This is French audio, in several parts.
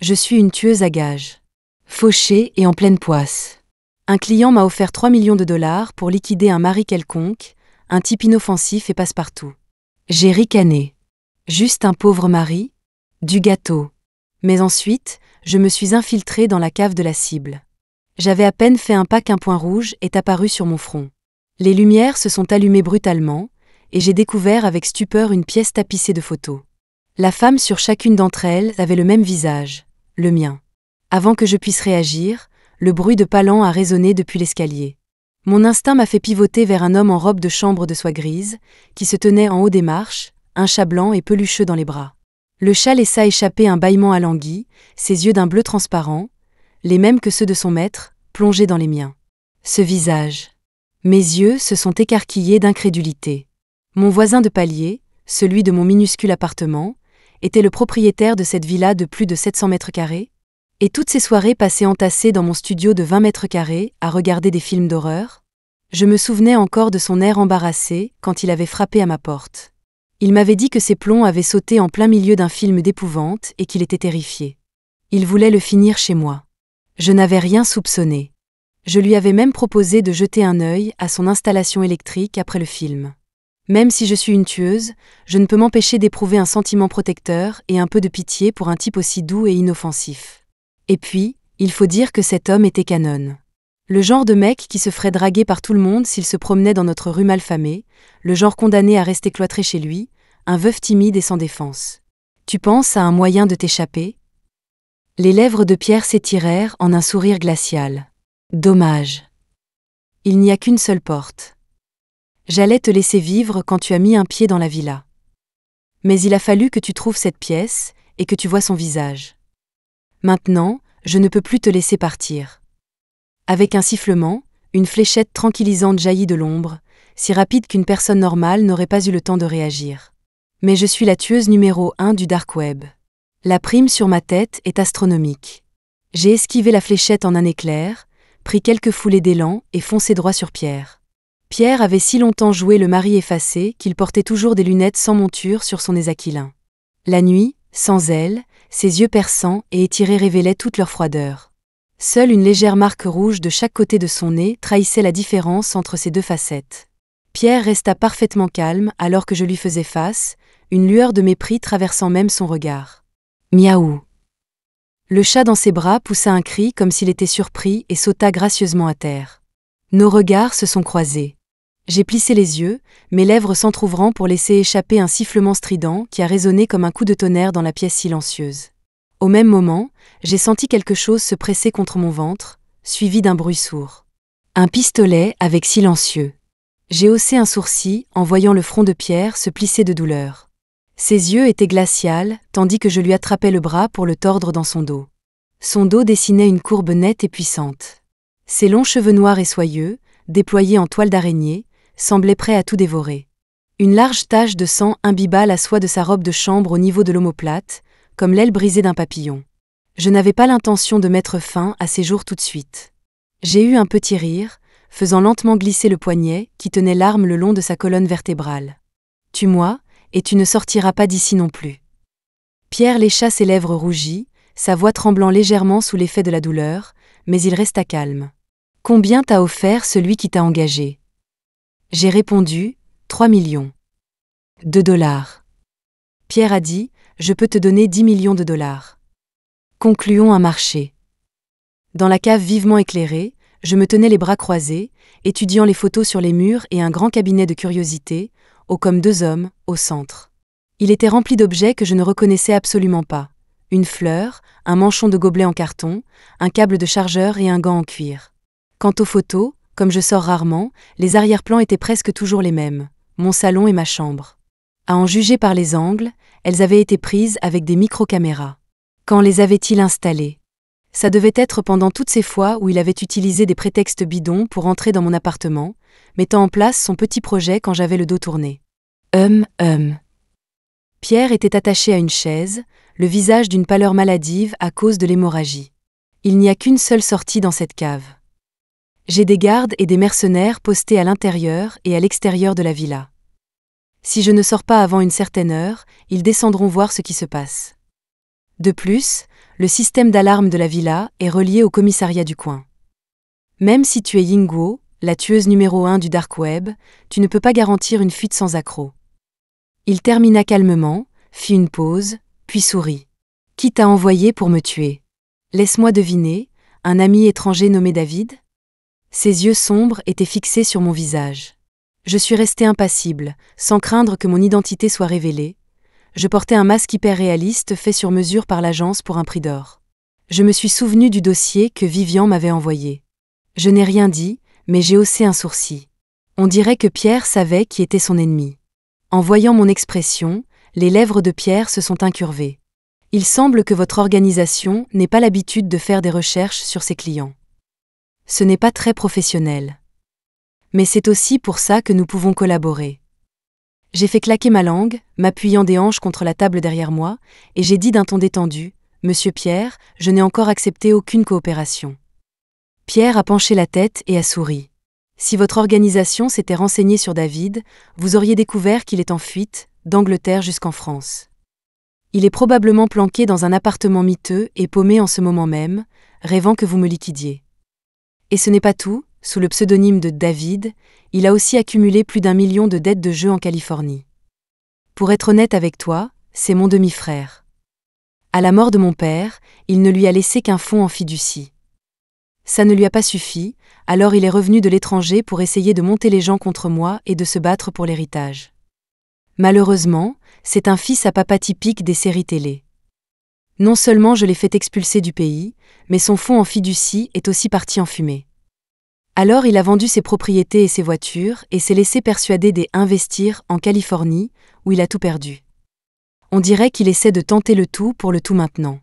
Je suis une tueuse à gages. Fauchée et en pleine poisse. Un client m'a offert 3 millions de dollars pour liquider un mari quelconque, un type inoffensif et passe-partout. J'ai ricané. Juste un pauvre mari? Du gâteau. Mais ensuite, je me suis infiltrée dans la cave de la cible. J'avais à peine fait un pas qu'un point rouge est apparu sur mon front. Les lumières se sont allumées brutalement, et j'ai découvert avec stupeur une pièce tapissée de photos. La femme sur chacune d'entre elles avait le même visage, le mien. Avant que je puisse réagir, le bruit de pas lents a résonné depuis l'escalier. Mon instinct m'a fait pivoter vers un homme en robe de chambre de soie grise, qui se tenait en haut des marches, un chat blanc et pelucheux dans les bras. Le chat laissa échapper un bâillement alangui, ses yeux d'un bleu transparent, les mêmes que ceux de son maître, plongés dans les miens. Ce visage. Mes yeux se sont écarquillés d'incrédulité. Mon voisin de palier, celui de mon minuscule appartement, était le propriétaire de cette villa de plus de 700 mètres carrés? Et toutes ces soirées passées entassées dans mon studio de 20 mètres carrés à regarder des films d'horreur? Je me souvenais encore de son air embarrassé quand il avait frappé à ma porte. Il m'avait dit que ses plombs avaient sauté en plein milieu d'un film d'épouvante et qu'il était terrifié. Il voulait le finir chez moi. Je n'avais rien soupçonné. Je lui avais même proposé de jeter un œil à son installation électrique après le film. Même si je suis une tueuse, je ne peux m'empêcher d'éprouver un sentiment protecteur et un peu de pitié pour un type aussi doux et inoffensif. Et puis, il faut dire que cet homme était canon. Le genre de mec qui se ferait draguer par tout le monde s'il se promenait dans notre rue malfamée, le genre condamné à rester cloîtré chez lui, un veuf timide et sans défense. Tu penses à un moyen de t'échapper? Les lèvres de Pierre s'étirèrent en un sourire glacial. Dommage. Il n'y a qu'une seule porte. J'allais te laisser vivre quand tu as mis un pied dans la villa. Mais il a fallu que tu trouves cette pièce et que tu vois son visage. Maintenant, je ne peux plus te laisser partir. Avec un sifflement, une fléchette tranquillisante jaillit de l'ombre, si rapide qu'une personne normale n'aurait pas eu le temps de réagir. Mais je suis la tueuse numéro 1 du dark web. La prime sur ma tête est astronomique. J'ai esquivé la fléchette en un éclair, pris quelques foulées d'élan et foncé droit sur Pierre. Pierre avait si longtemps joué le mari effacé qu'il portait toujours des lunettes sans monture sur son nez aquilin. La nuit, sans elle, ses yeux perçants et étirés révélaient toute leur froideur. Seule une légère marque rouge de chaque côté de son nez trahissait la différence entre ces deux facettes. Pierre resta parfaitement calme alors que je lui faisais face, une lueur de mépris traversant même son regard. Miaou. Le chat dans ses bras poussa un cri comme s'il était surpris et sauta gracieusement à terre. Nos regards se sont croisés. J'ai plissé les yeux, mes lèvres s'entr'ouvrant pour laisser échapper un sifflement strident qui a résonné comme un coup de tonnerre dans la pièce silencieuse. Au même moment, j'ai senti quelque chose se presser contre mon ventre, suivi d'un bruit sourd. Un pistolet avec silencieux. J'ai haussé un sourcil en voyant le front de Pierre se plisser de douleur. Ses yeux étaient glacials, tandis que je lui attrapais le bras pour le tordre dans son dos. Son dos dessinait une courbe nette et puissante. Ses longs cheveux noirs et soyeux, déployés en toile d'araignée, semblaient prêts à tout dévorer. Une large tache de sang imbiba la soie de sa robe de chambre au niveau de l'omoplate, comme l'aile brisée d'un papillon. Je n'avais pas l'intention de mettre fin à ces jours tout de suite. J'ai eu un petit rire, faisant lentement glisser le poignet qui tenait l'arme le long de sa colonne vertébrale. « Tue-moi, et tu ne sortiras pas d'ici non plus. » Pierre lécha ses lèvres rougies, sa voix tremblant légèrement sous l'effet de la douleur, mais il resta calme. « Combien t'a offert celui qui t'a engagé ?» J'ai répondu, 3 millions. de dollars. Pierre a dit, je peux te donner 10 millions de dollars. Concluons un marché. Dans la cave vivement éclairée, je me tenais les bras croisés, étudiant les photos sur les murs et un grand cabinet de curiosités, haut comme 2 hommes, au centre. Il était rempli d'objets que je ne reconnaissais absolument pas. Une fleur, un manchon de gobelet en carton, un câble de chargeur et un gant en cuir. Quant aux photos, comme je sors rarement, les arrière-plans étaient presque toujours les mêmes, mon salon et ma chambre. À en juger par les angles, elles avaient été prises avec des micro-caméras. Quand les avait-il installées ? Ça devait être pendant toutes ces fois où il avait utilisé des prétextes bidons pour entrer dans mon appartement, mettant en place son petit projet quand j'avais le dos tourné. Pierre était attaché à une chaise, le visage d'une pâleur maladive à cause de l'hémorragie. Il n'y a qu'une seule sortie dans cette cave. J'ai des gardes et des mercenaires postés à l'intérieur et à l'extérieur de la villa. Si je ne sors pas avant une certaine heure, ils descendront voir ce qui se passe. De plus, Le système d'alarme de la villa est relié au commissariat du coin. Même si tu es Yingguo, la tueuse numéro 1 du dark web, tu ne peux pas garantir une fuite sans accroc. Il termina calmement, fit une pause, puis sourit. Qui t'a envoyé pour me tuer? Laisse-moi deviner, un ami étranger nommé David? Ses yeux sombres étaient fixés sur mon visage. Je suis resté impassible, sans craindre que mon identité soit révélée. Je portais un masque hyper réaliste fait sur mesure par l'agence pour un prix d'or. Je me suis souvenu du dossier que Vivian m'avait envoyé. Je n'ai rien dit, mais j'ai haussé un sourcil. On dirait que Pierre savait qui était son ennemi. En voyant mon expression, les lèvres de Pierre se sont incurvées. Il semble que votre organisation n'ait pas l'habitude de faire des recherches sur ses clients. Ce n'est pas très professionnel. Mais c'est aussi pour ça que nous pouvons collaborer. J'ai fait claquer ma langue, m'appuyant des hanches contre la table derrière moi, et j'ai dit d'un ton détendu, « Monsieur Pierre, je n'ai encore accepté aucune coopération. » Pierre a penché la tête et a souri. Si votre organisation s'était renseignée sur David, vous auriez découvert qu'il est en fuite, d'Angleterre jusqu'en France. Il est probablement planqué dans un appartement miteux et paumé en ce moment même, rêvant que vous me liquidiez. Et ce n'est pas tout, sous le pseudonyme de David, il a aussi accumulé plus d'1 million de dettes de jeu en Californie. Pour être honnête avec toi, c'est mon demi-frère. À la mort de mon père, il ne lui a laissé qu'un fonds en fiducie. Ça ne lui a pas suffi, alors il est revenu de l'étranger pour essayer de monter les gens contre moi et de se battre pour l'héritage. Malheureusement, c'est un fils à papa typique des séries télé. Non seulement je l'ai fait expulser du pays, mais son fonds en fiducie est aussi parti en fumée. Alors il a vendu ses propriétés et ses voitures et s'est laissé persuader d'investir en Californie, où il a tout perdu. On dirait qu'il essaie de tenter le tout pour le tout maintenant.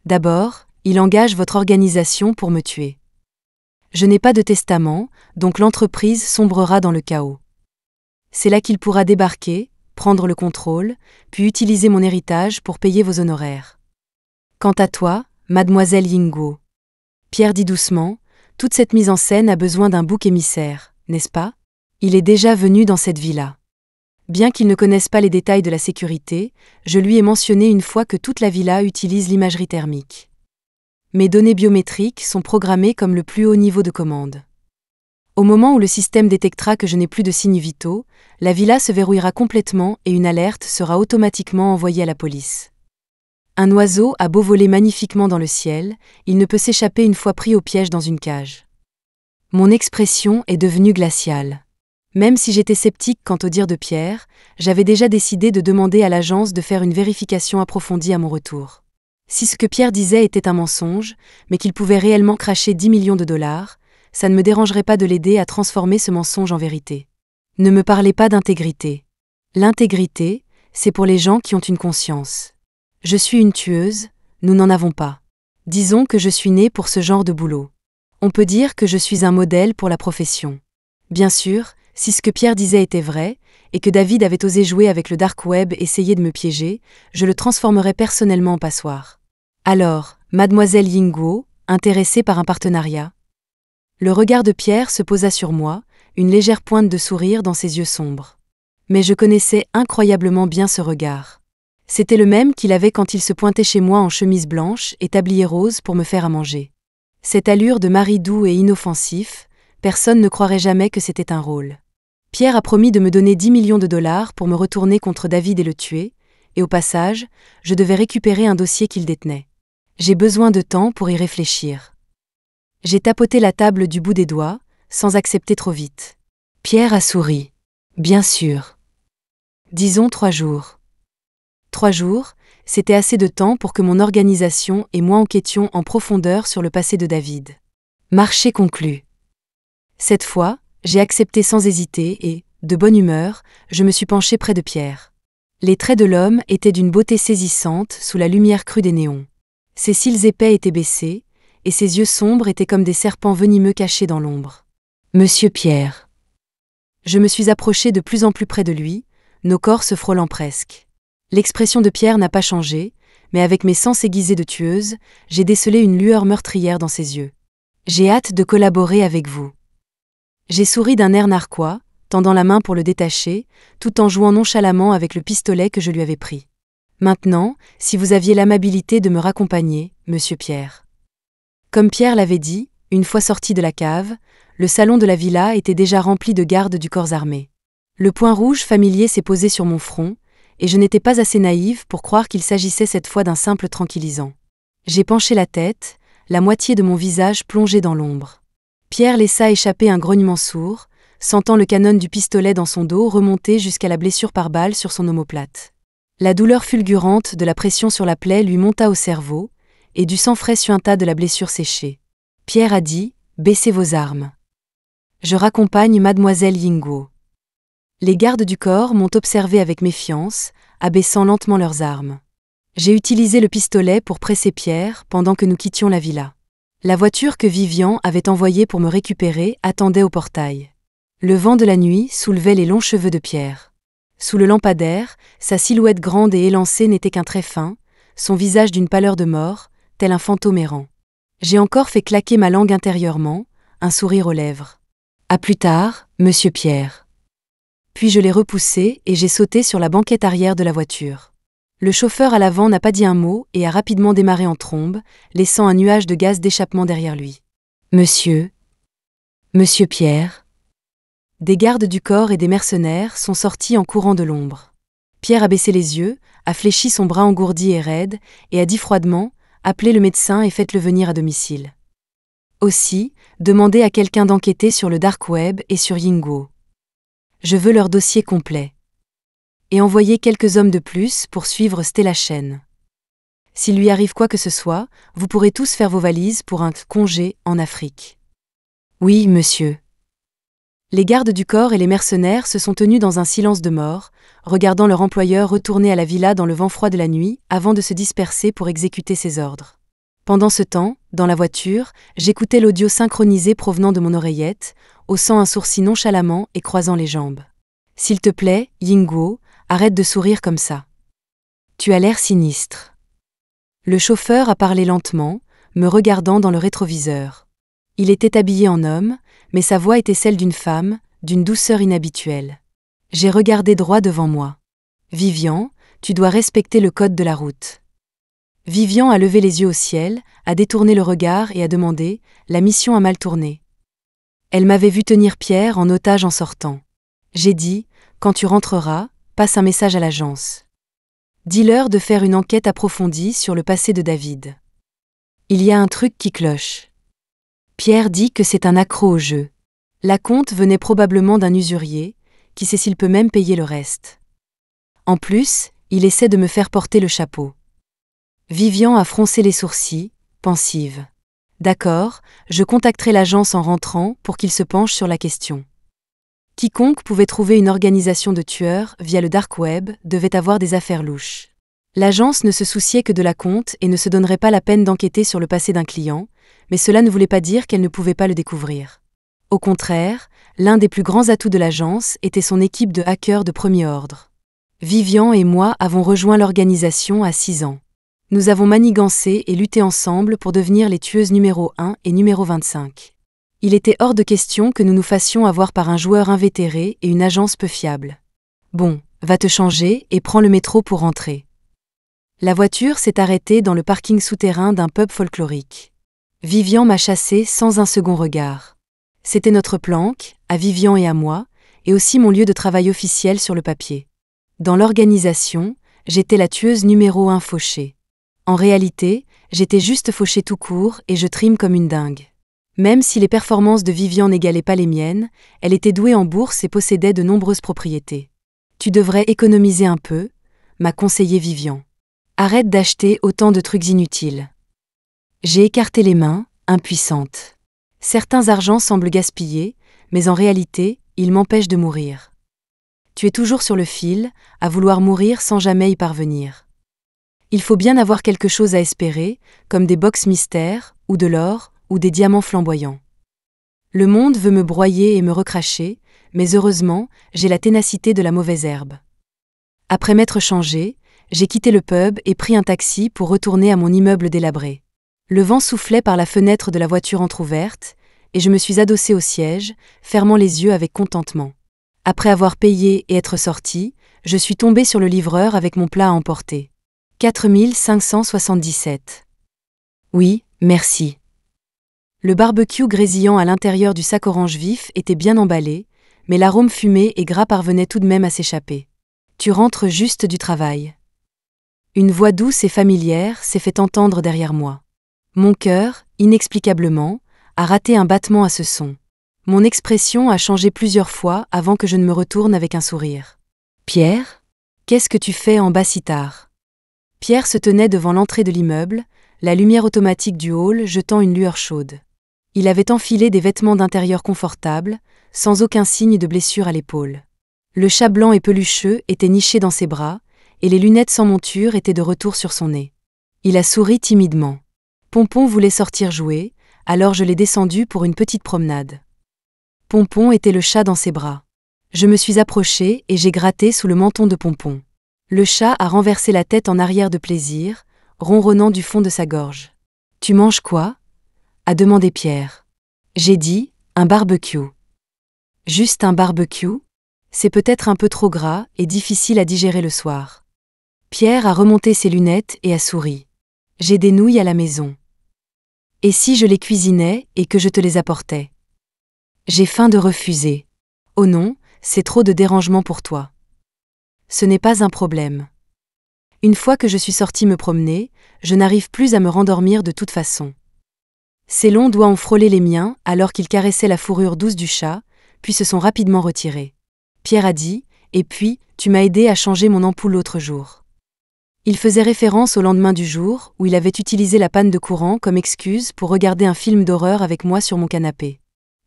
D'abord, il engage votre organisation pour me tuer. Je n'ai pas de testament, donc l'entreprise sombrera dans le chaos. C'est là qu'il pourra débarquer, prendre le contrôle, puis utiliser mon héritage pour payer vos honoraires. Quant à toi, mademoiselle Yingguo. Pierre dit doucement, toute cette mise en scène a besoin d'un bouc émissaire, n'est-ce pas? Il est déjà venu dans cette villa. Bien qu'il ne connaisse pas les détails de la sécurité, je lui ai mentionné une fois que toute la villa utilise l'imagerie thermique. Mes données biométriques sont programmées comme le plus haut niveau de commande. Au moment où le système détectera que je n'ai plus de signes vitaux, la villa se verrouillera complètement et une alerte sera automatiquement envoyée à la police. Un oiseau a beau voler magnifiquement dans le ciel, il ne peut s'échapper une fois pris au piège dans une cage. Mon expression est devenue glaciale. Même si j'étais sceptique quant au dire de Pierre, j'avais déjà décidé de demander à l'agence de faire une vérification approfondie à mon retour. Si ce que Pierre disait était un mensonge, mais qu'il pouvait réellement cracher 10 millions de dollars, ça ne me dérangerait pas de l'aider à transformer ce mensonge en vérité. Ne me parlez pas d'intégrité. L'intégrité, c'est pour les gens qui ont une conscience. Je suis une tueuse, nous n'en avons pas. Disons que je suis née pour ce genre de boulot. On peut dire que je suis un modèle pour la profession. Bien sûr, si ce que Pierre disait était vrai, et que David avait osé jouer avec le dark web et essayer de me piéger, je le transformerais personnellement en passoire. Alors, mademoiselle Yingguo, intéressée par un partenariat? Le regard de Pierre se posa sur moi, une légère pointe de sourire dans ses yeux sombres. Mais je connaissais incroyablement bien ce regard. C'était le même qu'il avait quand il se pointait chez moi en chemise blanche et tablier rose pour me faire à manger. Cette allure de mari doux et inoffensif, personne ne croirait jamais que c'était un rôle. Pierre a promis de me donner 10 millions de dollars pour me retourner contre David et le tuer, et au passage, je devais récupérer un dossier qu'il détenait. J'ai besoin de temps pour y réfléchir. J'ai tapoté la table du bout des doigts, sans accepter trop vite. Pierre a souri. Bien sûr. Disons 3 jours. 3 jours, c'était assez de temps pour que mon organisation et moi enquêtions en profondeur sur le passé de David. Marché conclu. Cette fois, j'ai accepté sans hésiter et, de bonne humeur, je me suis penché près de Pierre. Les traits de l'homme étaient d'une beauté saisissante sous la lumière crue des néons. Ses cils épais étaient baissés, et ses yeux sombres étaient comme des serpents venimeux cachés dans l'ombre. Monsieur Pierre. Je me suis approché de plus en plus près de lui, nos corps se frôlant presque. L'expression de Pierre n'a pas changé, mais avec mes sens aiguisés de tueuse, j'ai décelé une lueur meurtrière dans ses yeux. J'ai hâte de collaborer avec vous. J'ai souri d'un air narquois, tendant la main pour le détacher, tout en jouant nonchalamment avec le pistolet que je lui avais pris. Maintenant, si vous aviez l'amabilité de me raccompagner, monsieur Pierre. Comme Pierre l'avait dit, une fois sorti de la cave, le salon de la villa était déjà rempli de gardes du corps armé. Le point rouge familier s'est posé sur mon front, et je n'étais pas assez naïve pour croire qu'il s'agissait cette fois d'un simple tranquillisant. J'ai penché la tête, la moitié de mon visage plongé dans l'ombre. Pierre laissa échapper un grognement sourd, sentant le canon du pistolet dans son dos remonter jusqu'à la blessure par balle sur son omoplate. La douleur fulgurante de la pression sur la plaie lui monta au cerveau, et du sang frais suinta de la blessure séchée. Pierre a dit « Baissez vos armes. Je raccompagne mademoiselle Yinguo. » Les gardes du corps m'ont observé avec méfiance, abaissant lentement leurs armes. J'ai utilisé le pistolet pour presser Pierre pendant que nous quittions la villa. La voiture que Vivian avait envoyée pour me récupérer attendait au portail. Le vent de la nuit soulevait les longs cheveux de Pierre. Sous le lampadaire, sa silhouette grande et élancée n'était qu'un trait fin, son visage d'une pâleur de mort, tel un fantôme errant. J'ai encore fait claquer ma langue intérieurement, un sourire aux lèvres. À plus tard, monsieur Pierre. Puis je l'ai repoussé et j'ai sauté sur la banquette arrière de la voiture. Le chauffeur à l'avant n'a pas dit un mot et a rapidement démarré en trombe, laissant un nuage de gaz d'échappement derrière lui. Monsieur Pierre. Des gardes du corps et des mercenaires sont sortis en courant de l'ombre. Pierre a baissé les yeux, a fléchi son bras engourdi et raide, et a dit froidement « Appelez le médecin et faites-le venir à domicile. » Aussi, demandez à quelqu'un d'enquêter sur le dark web et sur Yinguo. Je veux leur dossier complet. Et envoyez quelques hommes de plus pour suivre Stella Chen. S'il lui arrive quoi que ce soit, vous pourrez tous faire vos valises pour un congé en Afrique. Oui, monsieur. Les gardes du corps et les mercenaires se sont tenus dans un silence de mort, regardant leur employeur retourner à la villa dans le vent froid de la nuit avant de se disperser pour exécuter ses ordres. Pendant ce temps, dans la voiture, j'écoutais l'audio synchronisé provenant de mon oreillette, haussant un sourcil nonchalamment et croisant les jambes. S'il te plaît, Yinguo, arrête de sourire comme ça. Tu as l'air sinistre. Le chauffeur a parlé lentement, me regardant dans le rétroviseur. Il était habillé en homme, mais sa voix était celle d'une femme, d'une douceur inhabituelle. J'ai regardé droit devant moi. Vivian, tu dois respecter le code de la route. Vivian a levé les yeux au ciel, a détourné le regard et a demandé « La mission a mal tourné. » Elle m'avait vu tenir Pierre en otage en sortant. J'ai dit « Quand tu rentreras, passe un message à l'agence. Dis-leur de faire une enquête approfondie sur le passé de David. Il y a un truc qui cloche. » Pierre dit que c'est un accro au jeu. L'acompte venait probablement d'un usurier, qui sait s'il peut même payer le reste. En plus, il essaie de me faire porter le chapeau. Vivian a froncé les sourcils, pensive. D'accord, je contacterai l'agence en rentrant pour qu'il se penche sur la question. Quiconque pouvait trouver une organisation de tueurs via le dark web devait avoir des affaires louches. L'agence ne se souciait que de l'acompte et ne se donnerait pas la peine d'enquêter sur le passé d'un client, mais cela ne voulait pas dire qu'elle ne pouvait pas le découvrir. Au contraire, l'un des plus grands atouts de l'agence était son équipe de hackers de premier ordre. Vivian et moi avons rejoint l'organisation à 6 ans. Nous avons manigancé et lutté ensemble pour devenir les tueuses numéro 1 et numéro 25. Il était hors de question que nous nous fassions avoir par un joueur invétéré et une agence peu fiable. Bon, va te changer et prends le métro pour rentrer. La voiture s'est arrêtée dans le parking souterrain d'un pub folklorique. Vivian m'a chassé sans un second regard. C'était notre planque, à Vivian et à moi, et aussi mon lieu de travail officiel sur le papier. Dans l'organisation, j'étais la tueuse numéro 1 fauchée. En réalité, j'étais juste fauchée tout court et je trime comme une dingue. Même si les performances de Vivian n'égalaient pas les miennes, elle était douée en bourse et possédait de nombreuses propriétés. Tu devrais économiser un peu, m'a conseillé Vivian. Arrête d'acheter autant de trucs inutiles. J'ai écarté les mains, impuissante. Certains argents semblent gaspillés, mais en réalité, ils m'empêchent de mourir. Tu es toujours sur le fil, à vouloir mourir sans jamais y parvenir. Il faut bien avoir quelque chose à espérer, comme des box mystères, ou de l'or, ou des diamants flamboyants. Le monde veut me broyer et me recracher, mais heureusement, j'ai la ténacité de la mauvaise herbe. Après m'être changé, j'ai quitté le pub et pris un taxi pour retourner à mon immeuble délabré. Le vent soufflait par la fenêtre de la voiture entr'ouverte, et je me suis adossée au siège, fermant les yeux avec contentement. Après avoir payé et être sortie, je suis tombée sur le livreur avec mon plat à emporter. 4577. Oui, merci. Le barbecue grésillant à l'intérieur du sac orange vif était bien emballé, mais l'arôme fumé et gras parvenait tout de même à s'échapper. Tu rentres juste du travail. Une voix douce et familière s'est fait entendre derrière moi. Mon cœur, inexplicablement, a raté un battement à ce son. Mon expression a changé plusieurs fois avant que je ne me retourne avec un sourire. Pierre, qu'est-ce que tu fais en bas si tard? Pierre se tenait devant l'entrée de l'immeuble, la lumière automatique du hall jetant une lueur chaude. Il avait enfilé des vêtements d'intérieur confortables, sans aucun signe de blessure à l'épaule. Le chat blanc et pelucheux était niché dans ses bras, et les lunettes sans monture étaient de retour sur son nez. Il a souri timidement. Pompon voulait sortir jouer, alors je l'ai descendu pour une petite promenade. Pompon était le chat dans ses bras. Je me suis approchée et j'ai gratté sous le menton de Pompon. Le chat a renversé la tête en arrière de plaisir, ronronnant du fond de sa gorge. « Tu manges quoi ?» a demandé Pierre. J'ai dit « un barbecue ». Juste un barbecue ? C'est peut-être un peu trop gras et difficile à digérer le soir. Pierre a remonté ses lunettes et a souri. J'ai des nouilles à la maison. Et si je les cuisinais et que je te les apportais ? J'ai faim de refuser. Oh non, c'est trop de dérangement pour toi. Ce n'est pas un problème. Une fois que je suis sortie me promener, je n'arrive plus à me rendormir de toute façon. Ses longs doigts ont frôlé les miens alors qu'il caressait la fourrure douce du chat, puis se sont rapidement retirés. Pierre a dit « Et puis, tu m'as aidé à changer mon ampoule l'autre jour ». Il faisait référence au lendemain du jour où il avait utilisé la panne de courant comme excuse pour regarder un film d'horreur avec moi sur mon canapé.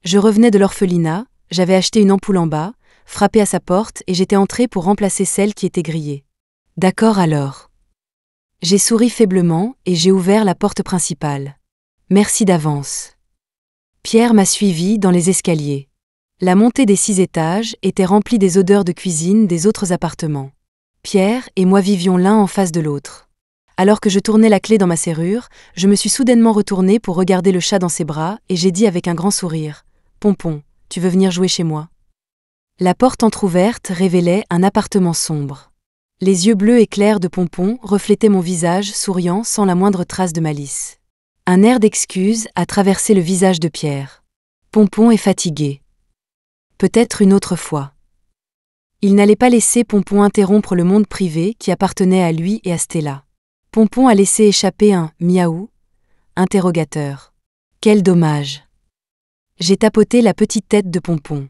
Je revenais de l'orphelinat, j'avais acheté une ampoule en bas, frappé à sa porte et j'étais entré pour remplacer celle qui était grillée. D'accord alors. J'ai souri faiblement et j'ai ouvert la porte principale. Merci d'avance. Pierre m'a suivi dans les escaliers. La montée des 6 étages était remplie des odeurs de cuisine des autres appartements. Pierre et moi vivions l'un en face de l'autre. Alors que je tournais la clé dans ma serrure, je me suis soudainement retournée pour regarder le chat dans ses bras et j'ai dit avec un grand sourire « Pompon, tu veux venir jouer chez moi ?» La porte entr'ouverte révélait un appartement sombre. Les yeux bleus et clairs de Pompon reflétaient mon visage souriant sans la moindre trace de malice. Un air d'excuse a traversé le visage de Pierre. Pompon est fatigué. Peut-être une autre fois. Il n'allait pas laisser Pompon interrompre le monde privé qui appartenait à lui et à Stella. Pompon a laissé échapper un « miaou » interrogateur. Quel dommage. J'ai tapoté la petite tête de Pompon.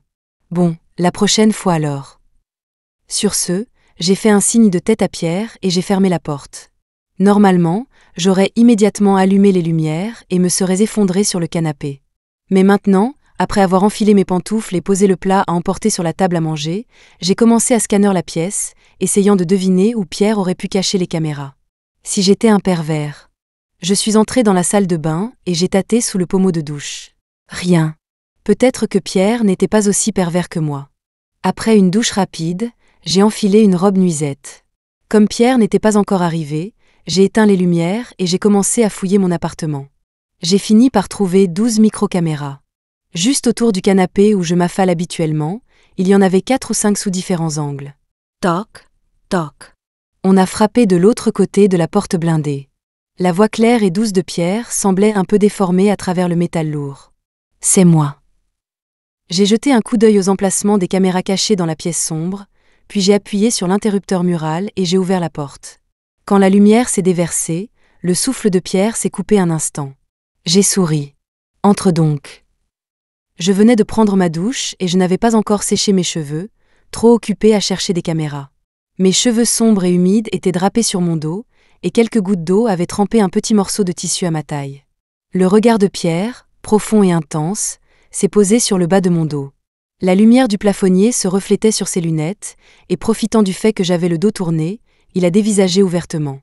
Bon, la prochaine fois alors. Sur ce, j'ai fait un signe de tête à Pierre et j'ai fermé la porte. Normalement, j'aurais immédiatement allumé les lumières et me serais effondré sur le canapé. Mais maintenant, après avoir enfilé mes pantoufles et posé le plat à emporter sur la table à manger, j'ai commencé à scanner la pièce, essayant de deviner où Pierre aurait pu cacher les caméras. Si j'étais un pervers. Je suis entré dans la salle de bain et j'ai tâté sous le pommeau de douche. Rien. Peut-être que Pierre n'était pas aussi pervers que moi. Après une douche rapide, j'ai enfilé une robe nuisette. Comme Pierre n'était pas encore arrivé, j'ai éteint les lumières et j'ai commencé à fouiller mon appartement. J'ai fini par trouver 12 micro-caméras. Juste autour du canapé où je m'affale habituellement, il y en avait 4 ou 5 sous différents angles. Toc, toc. On a frappé de l'autre côté de la porte blindée. La voix claire et douce de Pierre semblait un peu déformée à travers le métal lourd. C'est moi. J'ai jeté un coup d'œil aux emplacements des caméras cachées dans la pièce sombre, puis j'ai appuyé sur l'interrupteur mural et j'ai ouvert la porte. Quand la lumière s'est déversée, le souffle de Pierre s'est coupé un instant. J'ai souri. Entre donc. Je venais de prendre ma douche et je n'avais pas encore séché mes cheveux, trop occupée à chercher des caméras. Mes cheveux sombres et humides étaient drapés sur mon dos, et quelques gouttes d'eau avaient trempé un petit morceau de tissu à ma taille. Le regard de Pierre, profond et intense, s'est posé sur le bas de mon dos. La lumière du plafonnier se reflétait sur ses lunettes, et profitant du fait que j'avais le dos tourné, il a dévisagé ouvertement.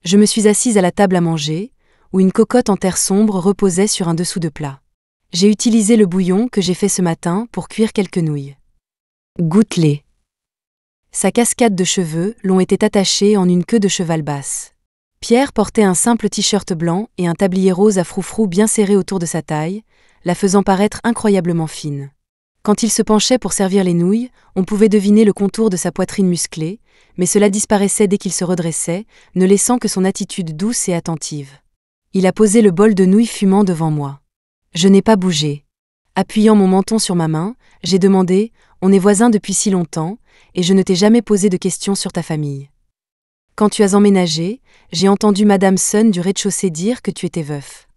Je me suis assise à la table à manger, où une cocotte en terre sombre reposait sur un dessous de plat. J'ai utilisé le bouillon que j'ai fait ce matin pour cuire quelques nouilles. Goûte-les. Sa cascade de cheveux l'ont été attachés en une queue de cheval basse. Pierre portait un simple t-shirt blanc et un tablier rose à froufrou bien serré autour de sa taille, la faisant paraître incroyablement fine. Quand il se penchait pour servir les nouilles, on pouvait deviner le contour de sa poitrine musclée, mais cela disparaissait dès qu'il se redressait, ne laissant que son attitude douce et attentive. Il a posé le bol de nouilles fumant devant moi. Je n'ai pas bougé. Appuyant mon menton sur ma main, j'ai demandé « On est voisins depuis si longtemps, et je ne t'ai jamais posé de questions sur ta famille. Quand tu as emménagé, j'ai entendu Madame Sun du rez-de-chaussée dire que tu étais veuf. »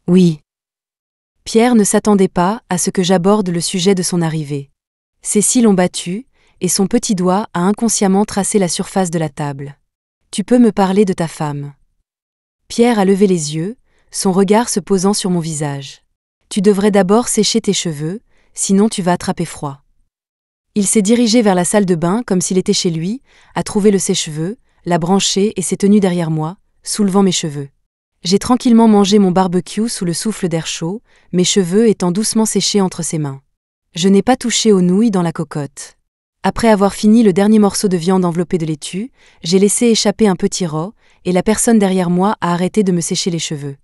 Oui. Pierre ne s'attendait pas à ce que j'aborde le sujet de son arrivée. Ses cils l'ont battu, et son petit doigt a inconsciemment tracé la surface de la table. « Tu peux me parler de ta femme. » Pierre a levé les yeux, son regard se posant sur mon visage. « Tu devrais d'abord sécher tes cheveux, sinon tu vas attraper froid. » Il s'est dirigé vers la salle de bain comme s'il était chez lui, a trouvé le sèche-cheveux, l'a branché et s'est tenu derrière moi, soulevant mes cheveux. J'ai tranquillement mangé mon barbecue sous le souffle d'air chaud, mes cheveux étant doucement séchés entre ses mains. Je n'ai pas touché aux nouilles dans la cocotte. Après avoir fini le dernier morceau de viande enveloppé de laitue, j'ai laissé échapper un petit rot, et la personne derrière moi a arrêté de me sécher les cheveux.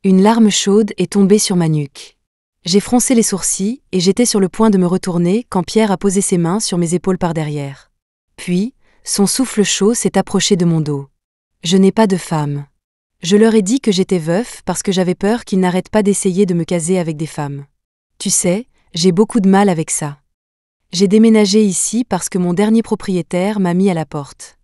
Une larme chaude est tombée sur ma nuque. J'ai froncé les sourcils, et j'étais sur le point de me retourner quand Pierre a posé ses mains sur mes épaules par derrière. Puis, son souffle chaud s'est approché de mon dos. Je n'ai pas de femme. Je leur ai dit que j'étais veuf parce que j'avais peur qu'ils n'arrêtent pas d'essayer de me caser avec des femmes. Tu sais, j'ai beaucoup de mal avec ça. J'ai déménagé ici parce que mon dernier propriétaire m'a mis à la porte.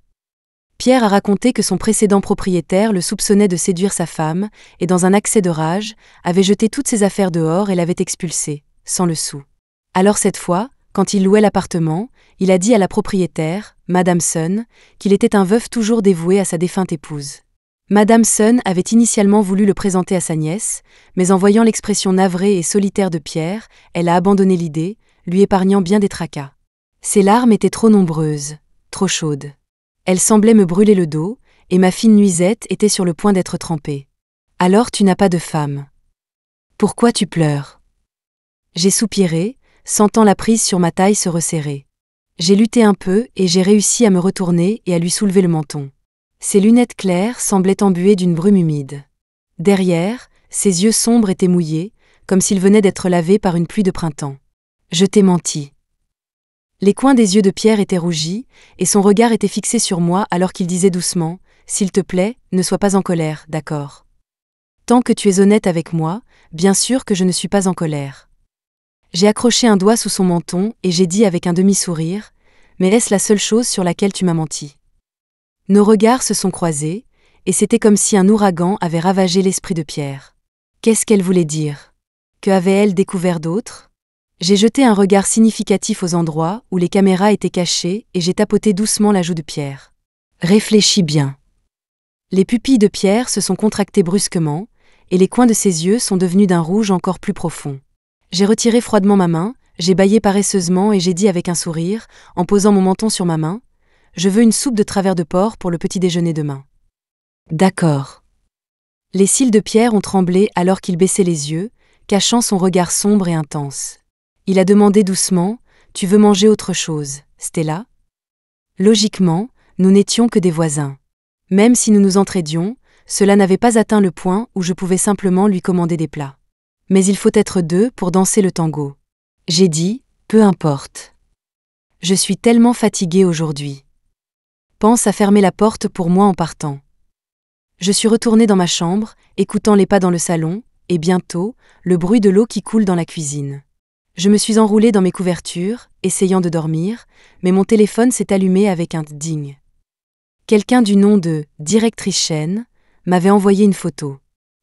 Pierre a raconté que son précédent propriétaire le soupçonnait de séduire sa femme et dans un accès de rage, avait jeté toutes ses affaires dehors et l'avait expulsé, sans le sou. Alors cette fois, quand il louait l'appartement, il a dit à la propriétaire, Madame Sun, qu'il était un veuf toujours dévoué à sa défunte épouse. Madame Sun avait initialement voulu le présenter à sa nièce, mais en voyant l'expression navrée et solitaire de Pierre, elle a abandonné l'idée, lui épargnant bien des tracas. Ses larmes étaient trop nombreuses, trop chaudes. Elles semblaient me brûler le dos, et ma fine nuisette était sur le point d'être trempée. « Alors tu n'as pas de femme. Pourquoi tu pleures ?» J'ai soupiré, sentant la prise sur ma taille se resserrer. J'ai lutté un peu et j'ai réussi à me retourner et à lui soulever le menton. Ses lunettes claires semblaient embuées d'une brume humide. Derrière, ses yeux sombres étaient mouillés, comme s'ils venaient d'être lavés par une pluie de printemps. Je t'ai menti. Les coins des yeux de Pierre étaient rougis, et son regard était fixé sur moi alors qu'il disait doucement « S'il te plaît, ne sois pas en colère, d'accord ? Tant que tu es honnête avec moi, bien sûr que je ne suis pas en colère. » J'ai accroché un doigt sous son menton et j'ai dit avec un demi-sourire « Mais est-ce la seule chose sur laquelle tu m'as menti ?» Nos regards se sont croisés, et c'était comme si un ouragan avait ravagé l'esprit de Pierre. Qu'est-ce qu'elle voulait dire ? Que avait-elle découvert d'autre ? J'ai jeté un regard significatif aux endroits où les caméras étaient cachées et j'ai tapoté doucement la joue de Pierre. Réfléchis bien. Les pupilles de Pierre se sont contractées brusquement, et les coins de ses yeux sont devenus d'un rouge encore plus profond. J'ai retiré froidement ma main, j'ai bâillé paresseusement et j'ai dit avec un sourire, en posant mon menton sur ma main, « Je veux une soupe de travers de porc pour le petit déjeuner demain. » D'accord. Les cils de Pierre ont tremblé alors qu'il baissait les yeux, cachant son regard sombre et intense. Il a demandé doucement « Tu veux manger autre chose, Stella ?» Logiquement, nous n'étions que des voisins. Même si nous nous entraidions, cela n'avait pas atteint le point où je pouvais simplement lui commander des plats. Mais il faut être deux pour danser le tango. J'ai dit « Peu importe. Je suis tellement fatiguée aujourd'hui. Pense à fermer la porte pour moi en partant. » Je suis retournée dans ma chambre, écoutant les pas dans le salon, et bientôt, le bruit de l'eau qui coule dans la cuisine. Je me suis enroulée dans mes couvertures, essayant de dormir, mais mon téléphone s'est allumé avec un ding. Quelqu'un du nom de « Directrice Chen » m'avait envoyé une photo.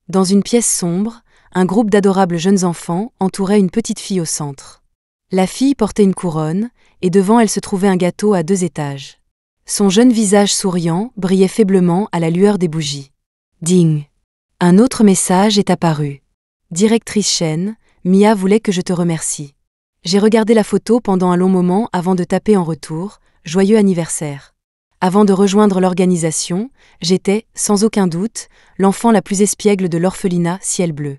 Dans une pièce sombre, un groupe d'adorables jeunes enfants entourait une petite fille au centre. La fille portait une couronne, et devant elle se trouvait un gâteau à 2 étages. Son jeune visage souriant brillait faiblement à la lueur des bougies. Ding. Un autre message est apparu. Directrice Chen, Mia voulait que je te remercie. J'ai regardé la photo pendant un long moment avant de taper en retour « Joyeux anniversaire ». Avant de rejoindre l'organisation, j'étais, sans aucun doute, l'enfant la plus espiègle de l'orphelinat Ciel Bleu.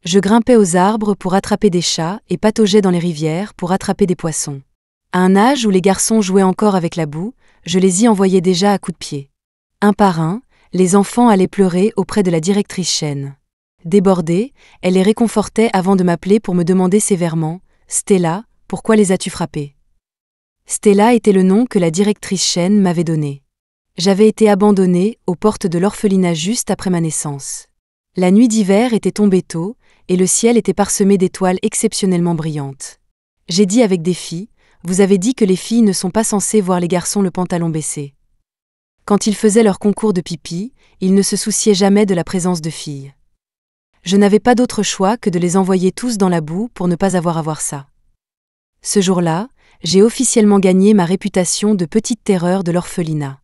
Je grimpais aux arbres pour attraper des chats et pataugeais dans les rivières pour attraper des poissons. À un âge où les garçons jouaient encore avec la boue, je les y envoyais déjà à coups de pied. Un par un, les enfants allaient pleurer auprès de la directrice Chen. Débordée, elle les réconfortait avant de m'appeler pour me demander sévèrement « Stella, pourquoi les as-tu frappés ?» Stella était le nom que la directrice Chen m'avait donné. J'avais été abandonnée aux portes de l'orphelinat juste après ma naissance. La nuit d'hiver était tombée tôt, et le ciel était parsemé d'étoiles exceptionnellement brillantes. J'ai dit avec défi, « Vous avez dit que les filles ne sont pas censées voir les garçons le pantalon baissé. » Quand ils faisaient leur concours de pipi, ils ne se souciaient jamais de la présence de filles. Je n'avais pas d'autre choix que de les envoyer tous dans la boue pour ne pas avoir à voir ça. Ce jour-là, j'ai officiellement gagné ma réputation de petite terreur de l'orphelinat.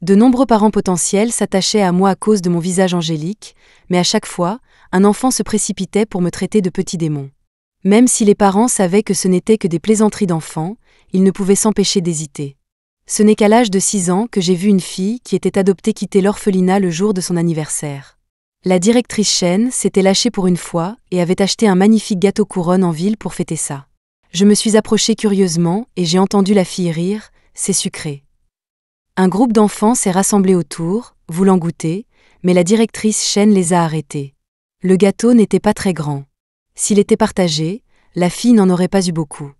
De nombreux parents potentiels s'attachaient à moi à cause de mon visage angélique, mais à chaque fois, un enfant se précipitait pour me traiter de petit démon. Même si les parents savaient que ce n'était que des plaisanteries d'enfants, ils ne pouvaient s'empêcher d'hésiter. Ce n'est qu'à l'âge de 6 ans que j'ai vu une fille qui était adoptée quitter l'orphelinat le jour de son anniversaire. La directrice Chen s'était lâchée pour une fois et avait acheté un magnifique gâteau couronne en ville pour fêter ça. Je me suis approchée curieusement et j'ai entendu la fille rire, c'est sucré. Un groupe d'enfants s'est rassemblé autour, voulant goûter, mais la directrice Chen les a arrêtés. Le gâteau n'était pas très grand. S'il était partagé, la fille n'en aurait pas eu beaucoup.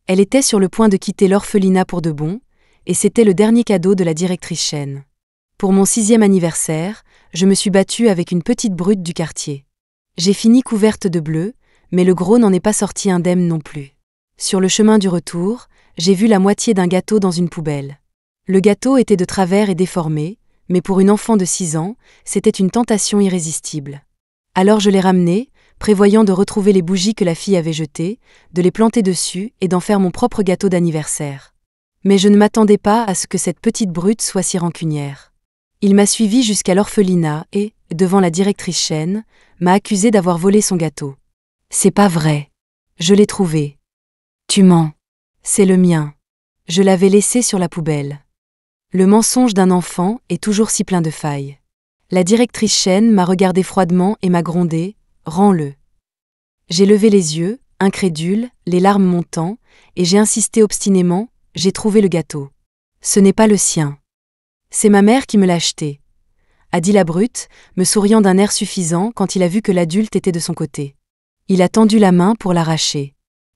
Elle était sur le point de quitter l'orphelinat pour de bon, et c'était le dernier cadeau de la directrice Chen. Pour mon 6e anniversaire, je me suis battue avec une petite brute du quartier. J'ai fini couverte de bleu, mais le gros n'en est pas sorti indemne non plus. Sur le chemin du retour, j'ai vu la moitié d'un gâteau dans une poubelle. Le gâteau était de travers et déformé, mais pour une enfant de 6 ans, c'était une tentation irrésistible. Alors je l'ai ramené, prévoyant de retrouver les bougies que la fille avait jetées, de les planter dessus et d'en faire mon propre gâteau d'anniversaire. Mais je ne m'attendais pas à ce que cette petite brute soit si rancunière. Il m'a suivi jusqu'à l'orphelinat et, devant la directrice Chen, m'a accusé d'avoir volé son gâteau. C'est pas vrai. Je l'ai trouvé. Tu mens. C'est le mien. Je l'avais laissé sur la poubelle. Le mensonge d'un enfant est toujours si plein de failles. La directrice Chen m'a regardé froidement et m'a grondé, « Rends-le ». J'ai levé les yeux, incrédule, les larmes montant, et j'ai insisté obstinément, « J'ai trouvé le gâteau. Ce n'est pas le sien. C'est ma mère qui me l'a acheté », a dit la brute, me souriant d'un air suffisant quand il a vu que l'adulte était de son côté. Il a tendu la main pour l'arracher.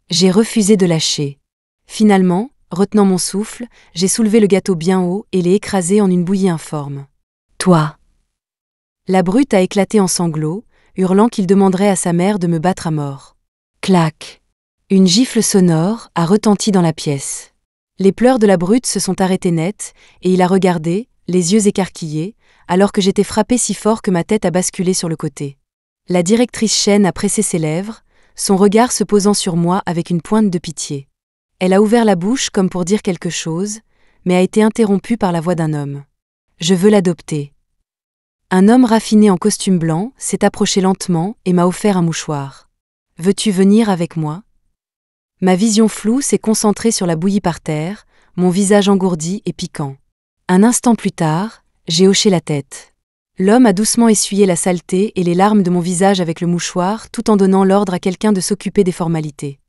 J'ai refusé de lâcher. Finalement, retenant mon souffle, j'ai soulevé le gâteau bien haut et l'ai écrasé en une bouillie informe. « Toi !» La brute a éclaté en sanglots, hurlant qu'il demanderait à sa mère de me battre à mort. Clac ! Une gifle sonore a retenti dans la pièce. Les pleurs de la brute se sont arrêtés net, et il a regardé, les yeux écarquillés, alors que j'étais frappée si fort que ma tête a basculé sur le côté. La directrice Chen a pressé ses lèvres, son regard se posant sur moi avec une pointe de pitié. Elle a ouvert la bouche comme pour dire quelque chose, mais a été interrompue par la voix d'un homme. « Je veux l'adopter. » Un homme raffiné en costume blanc s'est approché lentement et m'a offert un mouchoir. « Veux-tu venir avec moi ?» Ma vision floue s'est concentrée sur la bouillie par terre, mon visage engourdi et piquant. Un instant plus tard, j'ai hoché la tête. L'homme a doucement essuyé la saleté et les larmes de mon visage avec le mouchoir tout en donnant l'ordre à quelqu'un de s'occuper des formalités.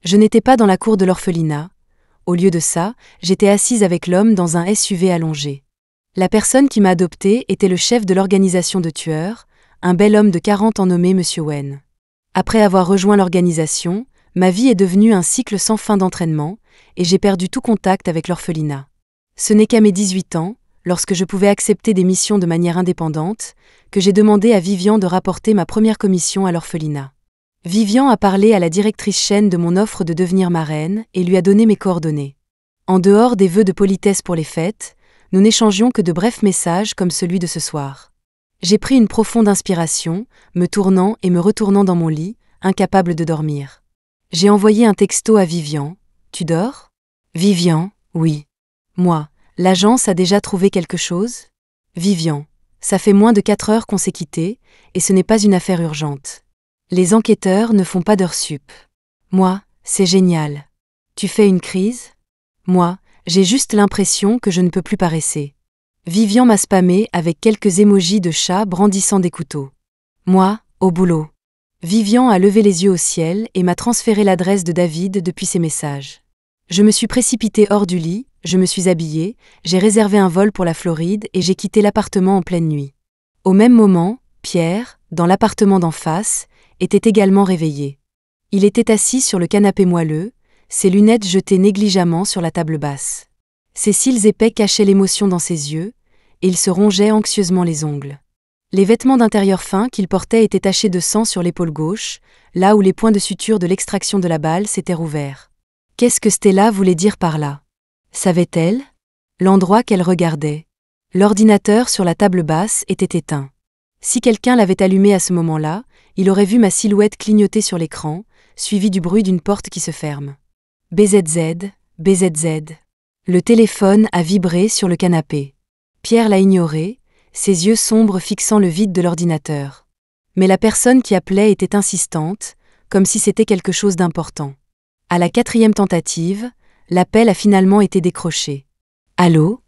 Je n'étais pas dans la cour de l'orphelinat. Au lieu de ça, j'étais assise avec l'homme dans un SUV allongé. La personne qui m'a adoptée était le chef de l'organisation de tueurs, un bel homme de 40 ans nommé Monsieur Wen. Après avoir rejoint l'organisation, ma vie est devenue un cycle sans fin d'entraînement, et j'ai perdu tout contact avec l'orphelinat. Ce n'est qu'à mes 18 ans, lorsque je pouvais accepter des missions de manière indépendante, que j'ai demandé à Vivian de rapporter ma première commission à l'orphelinat. Vivian a parlé à la directrice Chen de mon offre de devenir marraine et lui a donné mes coordonnées. En dehors des vœux de politesse pour les fêtes, nous n'échangions que de brefs messages comme celui de ce soir. J'ai pris une profonde inspiration, me tournant et me retournant dans mon lit, incapable de dormir. J'ai envoyé un texto à Vivian. « Tu dors ?» Vivian, oui. Moi, l'agence a déjà trouvé quelque chose ? Vivian, ça fait moins de 4 heures qu'on s'est quittés, et ce n'est pas une affaire urgente. Les enquêteurs ne font pas d'heures sup. Moi, c'est génial. Tu fais une crise ? Moi, j'ai juste l'impression que je ne peux plus paresser. Vivian m'a spammé avec quelques émojis de chats brandissant des couteaux. Moi, au boulot. Vivian a levé les yeux au ciel et m'a transféré l'adresse de David depuis ses messages. Je me suis précipitée hors du lit, je me suis habillée, j'ai réservé un vol pour la Floride et j'ai quitté l'appartement en pleine nuit. Au même moment, Pierre, dans l'appartement d'en face, était également réveillé. Il était assis sur le canapé moelleux, ses lunettes jetées négligemment sur la table basse. Ses cils épais cachaient l'émotion dans ses yeux, et il se rongeait anxieusement les ongles. Les vêtements d'intérieur fins qu'il portait étaient tachés de sang sur l'épaule gauche, là où les points de suture de l'extraction de la balle s'étaient rouverts. Qu'est-ce que Stella voulait dire par là? Savait-elle? L'endroit qu'elle regardait. L'ordinateur sur la table basse était éteint. Si quelqu'un l'avait allumé à ce moment-là, il aurait vu ma silhouette clignoter sur l'écran, suivi du bruit d'une porte qui se ferme. BZZ, BZZ. Le téléphone a vibré sur le canapé. Pierre l'a ignoré, ses yeux sombres fixant le vide de l'ordinateur. Mais la personne qui appelait était insistante, comme si c'était quelque chose d'important. À la 4e tentative, l'appel a finalement été décroché. Allô?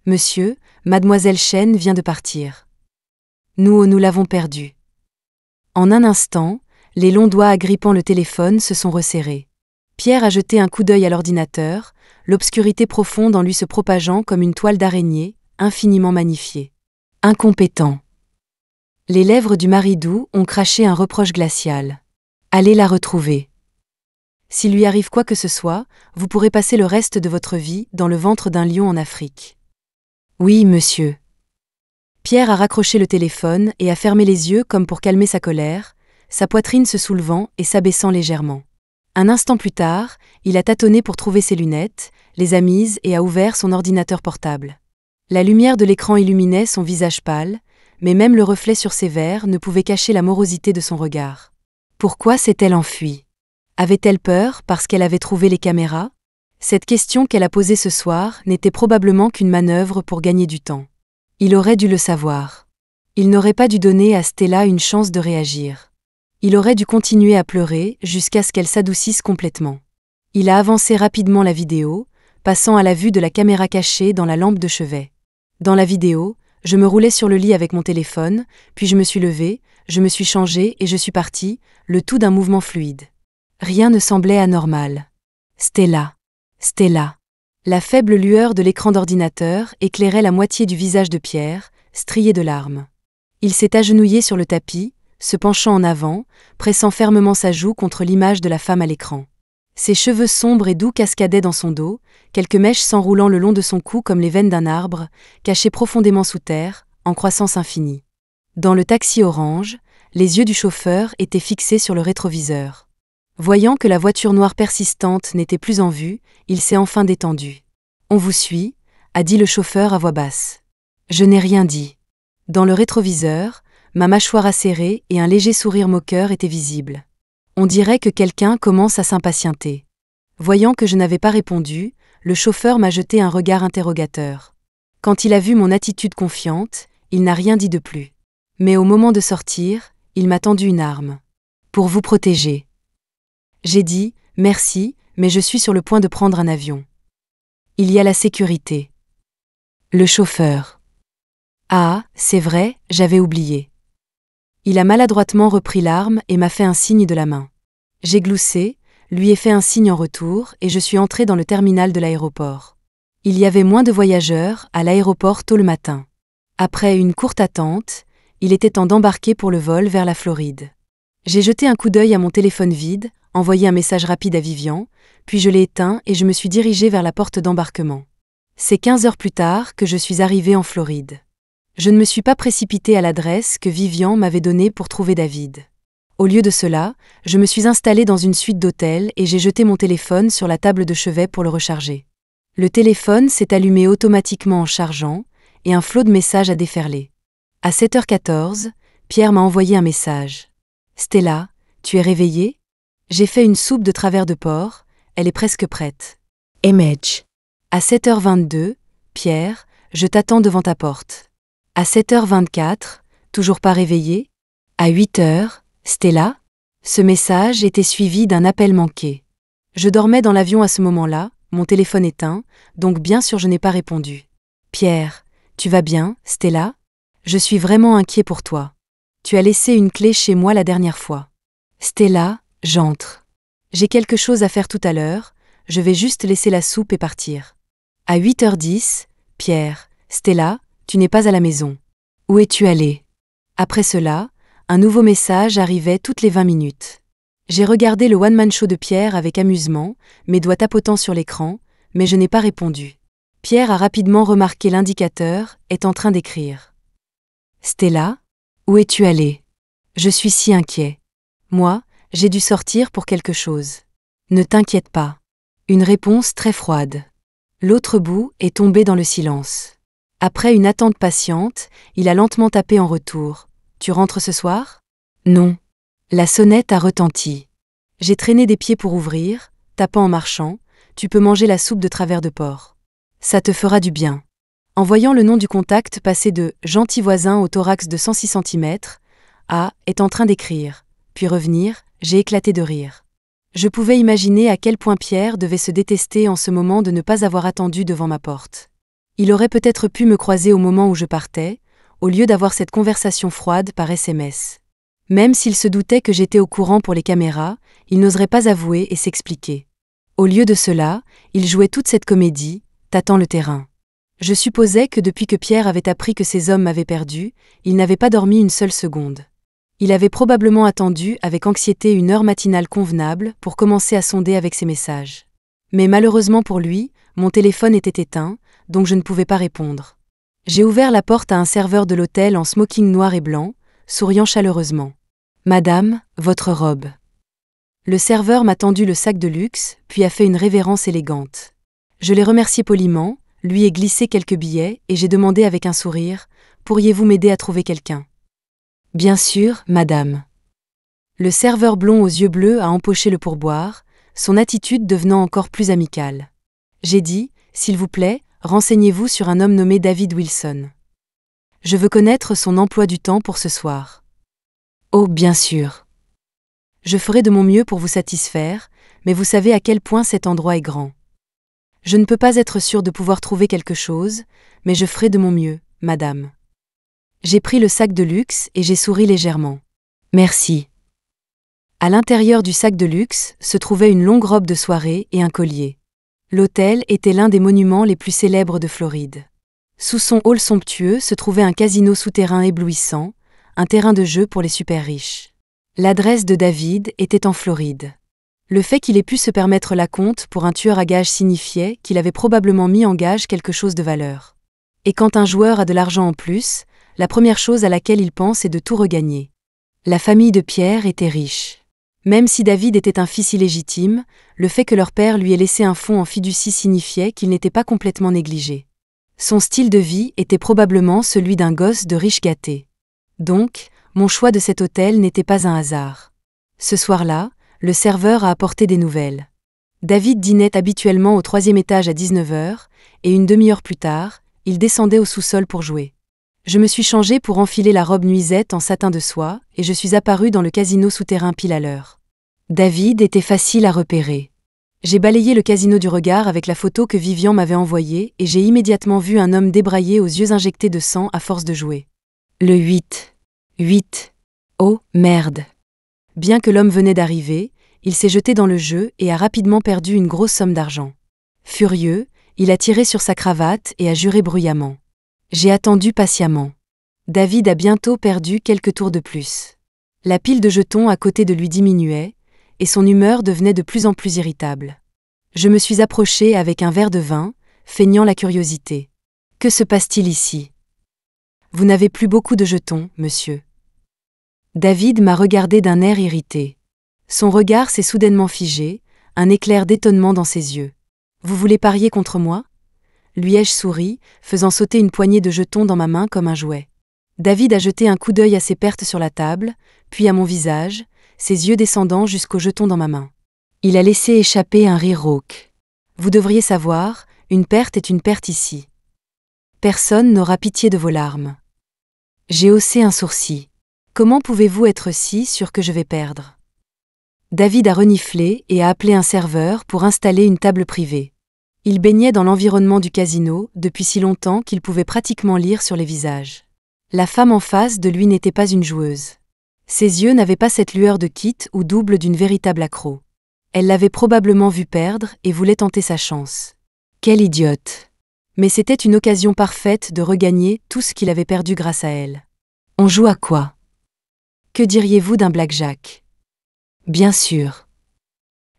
Monsieur, mademoiselle Chen vient de partir. Nous l'avons perdu. En un instant, les longs doigts agrippant le téléphone se sont resserrés. Pierre a jeté un coup d'œil à l'ordinateur, l'obscurité profonde en lui se propageant comme une toile d'araignée, infiniment magnifiée. Incompétent. Les lèvres du Maridou ont craché un reproche glacial. Allez la retrouver. S'il lui arrive quoi que ce soit, vous pourrez passer le reste de votre vie dans le ventre d'un lion en Afrique. Oui, monsieur. Pierre a raccroché le téléphone et a fermé les yeux comme pour calmer sa colère, sa poitrine se soulevant et s'abaissant légèrement. Un instant plus tard, il a tâtonné pour trouver ses lunettes, les a mises et a ouvert son ordinateur portable. La lumière de l'écran illuminait son visage pâle, mais même le reflet sur ses verres ne pouvait cacher la morosité de son regard. Pourquoi s'est-elle enfuie? Avait-elle peur parce qu'elle avait trouvé les caméras? Cette question qu'elle a posée ce soir n'était probablement qu'une manœuvre pour gagner du temps. Il aurait dû le savoir. Il n'aurait pas dû donner à Stella une chance de réagir. Il aurait dû continuer à pleurer jusqu'à ce qu'elle s'adoucisse complètement. Il a avancé rapidement la vidéo, passant à la vue de la caméra cachée dans la lampe de chevet. Dans la vidéo, je me roulais sur le lit avec mon téléphone, puis je me suis levée, je me suis changée et je suis partie, le tout d'un mouvement fluide. Rien ne semblait anormal. Stella. Stella. La faible lueur de l'écran d'ordinateur éclairait la moitié du visage de Pierre, strié de larmes. Il s'est agenouillé sur le tapis, se penchant en avant, pressant fermement sa joue contre l'image de la femme à l'écran. Ses cheveux sombres et doux cascadaient dans son dos, quelques mèches s'enroulant le long de son cou comme les veines d'un arbre, caché profondément sous terre, en croissance infinie. Dans le taxi orange, les yeux du chauffeur étaient fixés sur le rétroviseur. Voyant que la voiture noire persistante n'était plus en vue, il s'est enfin détendu. « On vous suit », a dit le chauffeur à voix basse. Je n'ai rien dit. Dans le rétroviseur, ma mâchoire acérée et un léger sourire moqueur étaient visibles. On dirait que quelqu'un commence à s'impatienter. Voyant que je n'avais pas répondu, le chauffeur m'a jeté un regard interrogateur. Quand il a vu mon attitude confiante, il n'a rien dit de plus. Mais au moment de sortir, il m'a tendu une arme. Pour vous protéger. J'ai dit « Merci, mais je suis sur le point de prendre un avion. » Il y a la sécurité. Le chauffeur. Ah, c'est vrai, j'avais oublié. Il a maladroitement repris l'arme et m'a fait un signe de la main. J'ai gloussé, lui ai fait un signe en retour et je suis entré dans le terminal de l'aéroport. Il y avait moins de voyageurs à l'aéroport tôt le matin. Après une courte attente, il était temps d'embarquer pour le vol vers la Floride. J'ai jeté un coup d'œil à mon téléphone vide, envoyé un message rapide à Vivian, puis je l'ai éteint et je me suis dirigé vers la porte d'embarquement. C'est 15 heures plus tard que je suis arrivé en Floride. Je ne me suis pas précipité à l'adresse que Vivian m'avait donnée pour trouver David. Au lieu de cela, je me suis installé dans une suite d'hôtels et j'ai jeté mon téléphone sur la table de chevet pour le recharger. Le téléphone s'est allumé automatiquement en chargeant, et un flot de messages a déferlé. À 7h14, Pierre m'a envoyé un message. « Stella, tu es réveillée ? J'ai fait une soupe de travers de porc, elle est presque prête. Image. » À 7h22, Pierre, je t'attends devant ta porte. À 7h24, toujours pas réveillée ? À 8h, Stella ? Ce message était suivi d'un appel manqué. Je dormais dans l'avion à ce moment-là, mon téléphone éteint, donc bien sûr je n'ai pas répondu. Pierre, tu vas bien, Stella ? Je suis vraiment inquiet pour toi. Tu as laissé une clé chez moi la dernière fois. Stella, j'entre. J'ai quelque chose à faire tout à l'heure, je vais juste laisser la soupe et partir. À 8h10, Pierre, Stella, tu n'es pas à la maison. Où es-tu allé ? Après cela, un nouveau message arrivait toutes les 20 minutes. J'ai regardé le one-man show de Pierre avec amusement, mes doigts tapotant sur l'écran, mais je n'ai pas répondu. Pierre a rapidement remarqué l'indicateur, est en train d'écrire. Stella, où es-tu allée? Je suis si inquiet. Moi, j'ai dû sortir pour quelque chose. Ne t'inquiète pas. Une réponse très froide. L'autre bout est tombé dans le silence. Après une attente patiente, il a lentement tapé en retour. Tu rentres ce soir? Non. La sonnette a retenti. J'ai traîné des pieds pour ouvrir, tapant en marchant. Tu peux manger la soupe de travers de porc. Ça te fera du bien. En voyant le nom du contact passer de « gentil voisin » au thorax de 106 cm, à « est en train d'écrire », puis revenir, j'ai éclaté de rire. Je pouvais imaginer à quel point Pierre devait se détester en ce moment de ne pas avoir attendu devant ma porte. Il aurait peut-être pu me croiser au moment où je partais, au lieu d'avoir cette conversation froide par SMS. Même s'il se doutait que j'étais au courant pour les caméras, il n'oserait pas avouer et s'expliquer. Au lieu de cela, il jouait toute cette comédie, tâtant le terrain. Je supposais que depuis que Pierre avait appris que ses hommes m'avaient perdu, il n'avait pas dormi une seule seconde. Il avait probablement attendu avec anxiété une heure matinale convenable pour commencer à sonder avec ses messages. Mais malheureusement pour lui, mon téléphone était éteint, donc je ne pouvais pas répondre. J'ai ouvert la porte à un serveur de l'hôtel en smoking noir et blanc, souriant chaleureusement. « Madame, votre robe. » Le serveur m'a tendu le sac de luxe, puis a fait une révérence élégante. Je l'ai remercié poliment, lui ai glissé quelques billets et j'ai demandé avec un sourire « Pourriez-vous m'aider à trouver quelqu'un ?» « Bien sûr, madame. » Le serveur blond aux yeux bleus a empoché le pourboire, son attitude devenant encore plus amicale. J'ai dit « S'il vous plaît, renseignez-vous sur un homme nommé David Wilson. Je veux connaître son emploi du temps pour ce soir. » « Oh, bien sûr. Je ferai de mon mieux pour vous satisfaire, mais vous savez à quel point cet endroit est grand. Je ne peux pas être sûr de pouvoir trouver quelque chose, mais je ferai de mon mieux, madame. » J'ai pris le sac de luxe et j'ai souri légèrement. Merci. À l'intérieur du sac de luxe se trouvait une longue robe de soirée et un collier. L'hôtel était l'un des monuments les plus célèbres de Floride. Sous son hall somptueux se trouvait un casino souterrain éblouissant, un terrain de jeu pour les super riches. L'adresse de David était en Floride. Le fait qu'il ait pu se permettre l'acompte pour un tueur à gages signifiait qu'il avait probablement mis en gage quelque chose de valeur. Et quand un joueur a de l'argent en plus, la première chose à laquelle il pense est de tout regagner. La famille de Pierre était riche. Même si David était un fils illégitime, le fait que leur père lui ait laissé un fonds en fiducie signifiait qu'il n'était pas complètement négligé. Son style de vie était probablement celui d'un gosse de riche gâté. Donc, mon choix de cet hôtel n'était pas un hasard. Ce soir-là, le serveur a apporté des nouvelles. David dînait habituellement au 3e étage à 19h, et une demi-heure plus tard, il descendait au sous-sol pour jouer. Je me suis changée pour enfiler la robe nuisette en satin de soie, et je suis apparue dans le casino souterrain pile à l'heure. David était facile à repérer. J'ai balayé le casino du regard avec la photo que Vivian m'avait envoyée, et j'ai immédiatement vu un homme débraillé aux yeux injectés de sang à force de jouer. Le 8. 8. Oh, merde. Bien que l'homme venait d'arriver, il s'est jeté dans le jeu et a rapidement perdu une grosse somme d'argent. Furieux, il a tiré sur sa cravate et a juré bruyamment. J'ai attendu patiemment. David a bientôt perdu quelques tours de plus. La pile de jetons à côté de lui diminuait, et son humeur devenait de plus en plus irritable. Je me suis approchée avec un verre de vin, feignant la curiosité. Que se passe-t-il ici? Vous n'avez plus beaucoup de jetons, monsieur. David m'a regardé d'un air irrité. Son regard s'est soudainement figé, un éclair d'étonnement dans ses yeux. Vous voulez parier contre moi? Lui ai-je souri, faisant sauter une poignée de jetons dans ma main comme un jouet. David a jeté un coup d'œil à ses pertes sur la table, puis à mon visage, ses yeux descendant jusqu'aux jetons dans ma main. Il a laissé échapper un rire rauque. Vous devriez savoir, une perte est une perte ici. Personne n'aura pitié de vos larmes. J'ai haussé un sourcil. Comment pouvez-vous être si sûr que je vais perdre? David a reniflé et a appelé un serveur pour installer une table privée. Il baignait dans l'environnement du casino depuis si longtemps qu'il pouvait pratiquement lire sur les visages. La femme en face de lui n'était pas une joueuse. Ses yeux n'avaient pas cette lueur de kit ou double d'une véritable accro. Elle l'avait probablement vu perdre et voulait tenter sa chance. Quelle idiote! Mais c'était une occasion parfaite de regagner tout ce qu'il avait perdu grâce à elle. On joue à quoi? Que diriez-vous d'un blackjack? Bien sûr.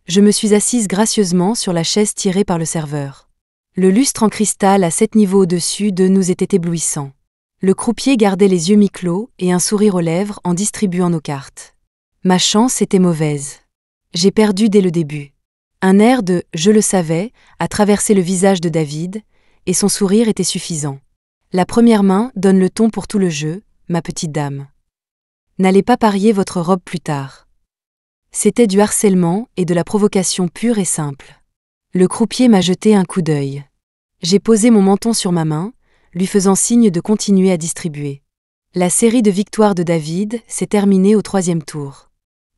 Je me suis assise gracieusement sur la chaise tirée par le serveur. Le lustre en cristal à 7 niveaux au-dessus de nous était éblouissant. Le croupier gardait les yeux mi-clos et un sourire aux lèvres en distribuant nos cartes. Ma chance était mauvaise. J'ai perdu dès le début. Un air de « je le savais » a traversé le visage de David, et son sourire était suffisant. La première main donne le ton pour tout le jeu, ma petite dame. N'allez pas parier votre robe plus tard. C'était du harcèlement et de la provocation pure et simple. Le croupier m'a jeté un coup d'œil. J'ai posé mon menton sur ma main, lui faisant signe de continuer à distribuer. La série de victoires de David s'est terminée au 3e tour.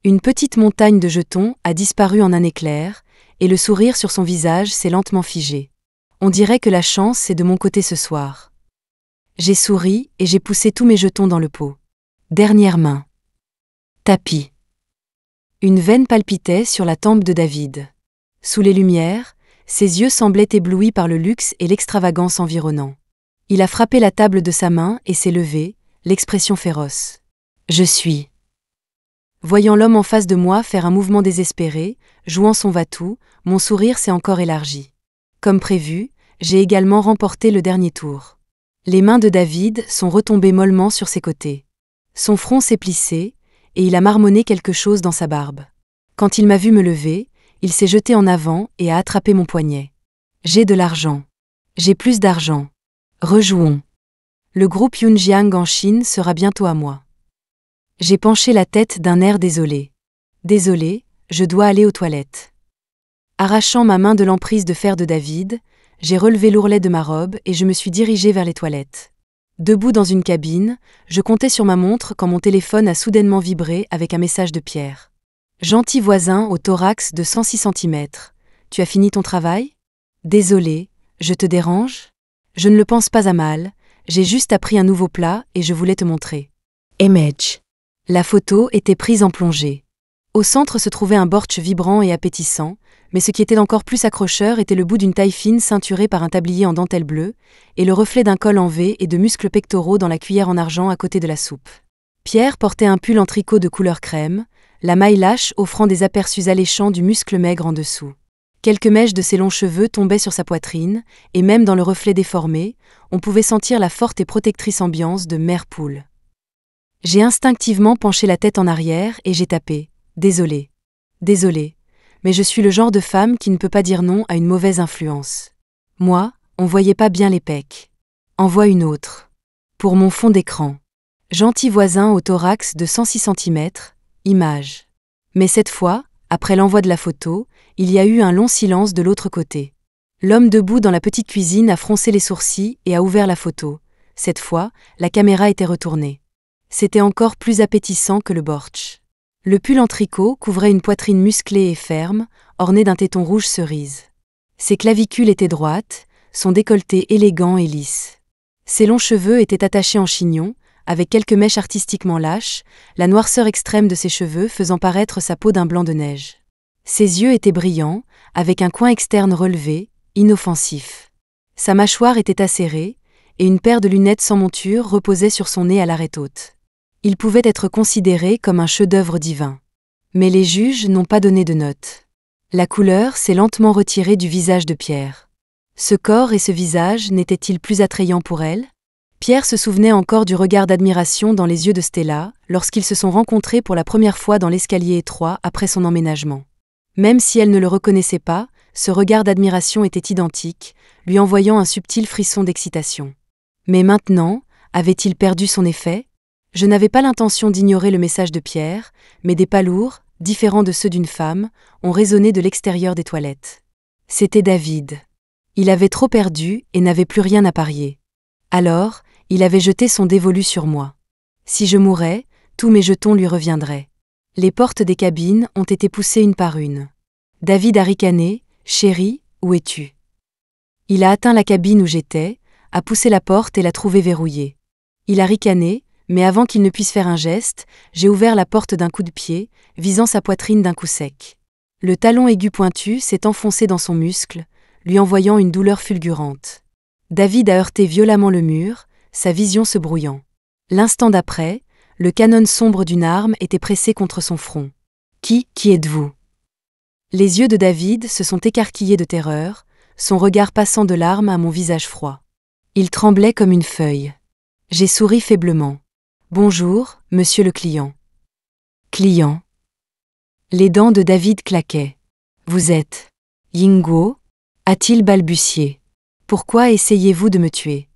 Une petite montagne de jetons a disparu en un éclair, et le sourire sur son visage s'est lentement figé. On dirait que la chance est de mon côté ce soir. J'ai souri et j'ai poussé tous mes jetons dans le pot. Dernière main. Tapis. Une veine palpitait sur la tempe de David. Sous les lumières, ses yeux semblaient éblouis par le luxe et l'extravagance environnant. Il a frappé la table de sa main et s'est levé, l'expression féroce. Je suis. Voyant l'homme en face de moi faire un mouvement désespéré, jouant son va-tout, mon sourire s'est encore élargi. Comme prévu, j'ai également remporté le dernier tour. Les mains de David sont retombées mollement sur ses côtés. Son front s'est plissé, et il a marmonné quelque chose dans sa barbe. Quand il m'a vu me lever, il s'est jeté en avant et a attrapé mon poignet. J'ai de l'argent. J'ai plus d'argent. Rejouons. Le groupe Yunjiang en Chine sera bientôt à moi. J'ai penché la tête d'un air désolé. Désolé, je dois aller aux toilettes. Arrachant ma main de l'emprise de fer de David, j'ai relevé l'ourlet de ma robe et je me suis dirigée vers les toilettes. Debout dans une cabine, je comptais sur ma montre quand mon téléphone a soudainement vibré avec un message de Pierre. Gentil voisin au thorax de 106 cm. Tu as fini ton travail ? Désolé, je te dérange ? Je ne le pense pas à mal, j'ai juste appris un nouveau plat et je voulais te montrer. Image. La photo était prise en plongée. Au centre se trouvait un bortsch vibrant et appétissant, mais ce qui était encore plus accrocheur était le bout d'une taille fine ceinturée par un tablier en dentelle bleue, et le reflet d'un col en V et de muscles pectoraux dans la cuillère en argent à côté de la soupe. Pierre portait un pull en tricot de couleur crème, la maille lâche offrant des aperçus alléchants du muscle maigre en dessous. Quelques mèches de ses longs cheveux tombaient sur sa poitrine, et même dans le reflet déformé, on pouvait sentir la forte et protectrice ambiance de mère poule. J'ai instinctivement penché la tête en arrière et j'ai tapé. Désolé. Désolé. Mais je suis le genre de femme qui ne peut pas dire non à une mauvaise influence. Moi, on voyait pas bien les pecs. Envoie une autre. Pour mon fond d'écran. Gentil voisin au thorax de 106 cm, image. Mais cette fois, après l'envoi de la photo, il y a eu un long silence de l'autre côté. L'homme debout dans la petite cuisine a froncé les sourcils et a ouvert la photo. Cette fois, la caméra était retournée. C'était encore plus appétissant que le bortsch. Le pull en tricot couvrait une poitrine musclée et ferme, ornée d'un téton rouge cerise. Ses clavicules étaient droites, son décolleté élégant et lisse. Ses longs cheveux étaient attachés en chignon, avec quelques mèches artistiquement lâches, la noirceur extrême de ses cheveux faisant paraître sa peau d'un blanc de neige. Ses yeux étaient brillants, avec un coin externe relevé, inoffensif. Sa mâchoire était acérée, et une paire de lunettes sans monture reposait sur son nez à l'arête haute. Il pouvait être considéré comme un chef-d'œuvre divin. Mais les juges n'ont pas donné de note. La couleur s'est lentement retirée du visage de Pierre. Ce corps et ce visage n'étaient-ils plus attrayants pour elle ? Pierre se souvenait encore du regard d'admiration dans les yeux de Stella lorsqu'ils se sont rencontrés pour la première fois dans l'escalier étroit après son emménagement. Même si elle ne le reconnaissait pas, ce regard d'admiration était identique, lui envoyant un subtil frisson d'excitation. Mais maintenant, avait-il perdu son effet ? Je n'avais pas l'intention d'ignorer le message de Pierre, mais des pas lourds, différents de ceux d'une femme, ont résonné de l'extérieur des toilettes. C'était David. Il avait trop perdu et n'avait plus rien à parier. Alors, il avait jeté son dévolu sur moi. Si je mourais, tous mes jetons lui reviendraient. Les portes des cabines ont été poussées une par une. David a ricané, « Chérie, où es-tu » Il a atteint la cabine où j'étais, a poussé la porte et l'a trouvée verrouillée. Il a ricané, mais avant qu'il ne puisse faire un geste, j'ai ouvert la porte d'un coup de pied, visant sa poitrine d'un coup sec. Le talon aigu pointu s'est enfoncé dans son muscle, lui envoyant une douleur fulgurante. David a heurté violemment le mur, sa vision se brouillant. L'instant d'après, le canon sombre d'une arme était pressé contre son front. Qui êtes-vous? Les yeux de David se sont écarquillés de terreur, son regard passant de larmes à mon visage froid. Il tremblait comme une feuille. J'ai souri faiblement. Bonjour, monsieur le client. Client. Les dents de David claquaient. Vous êtes Yingguo? A-t-il balbutié. Pourquoi essayez-vous de me tuer?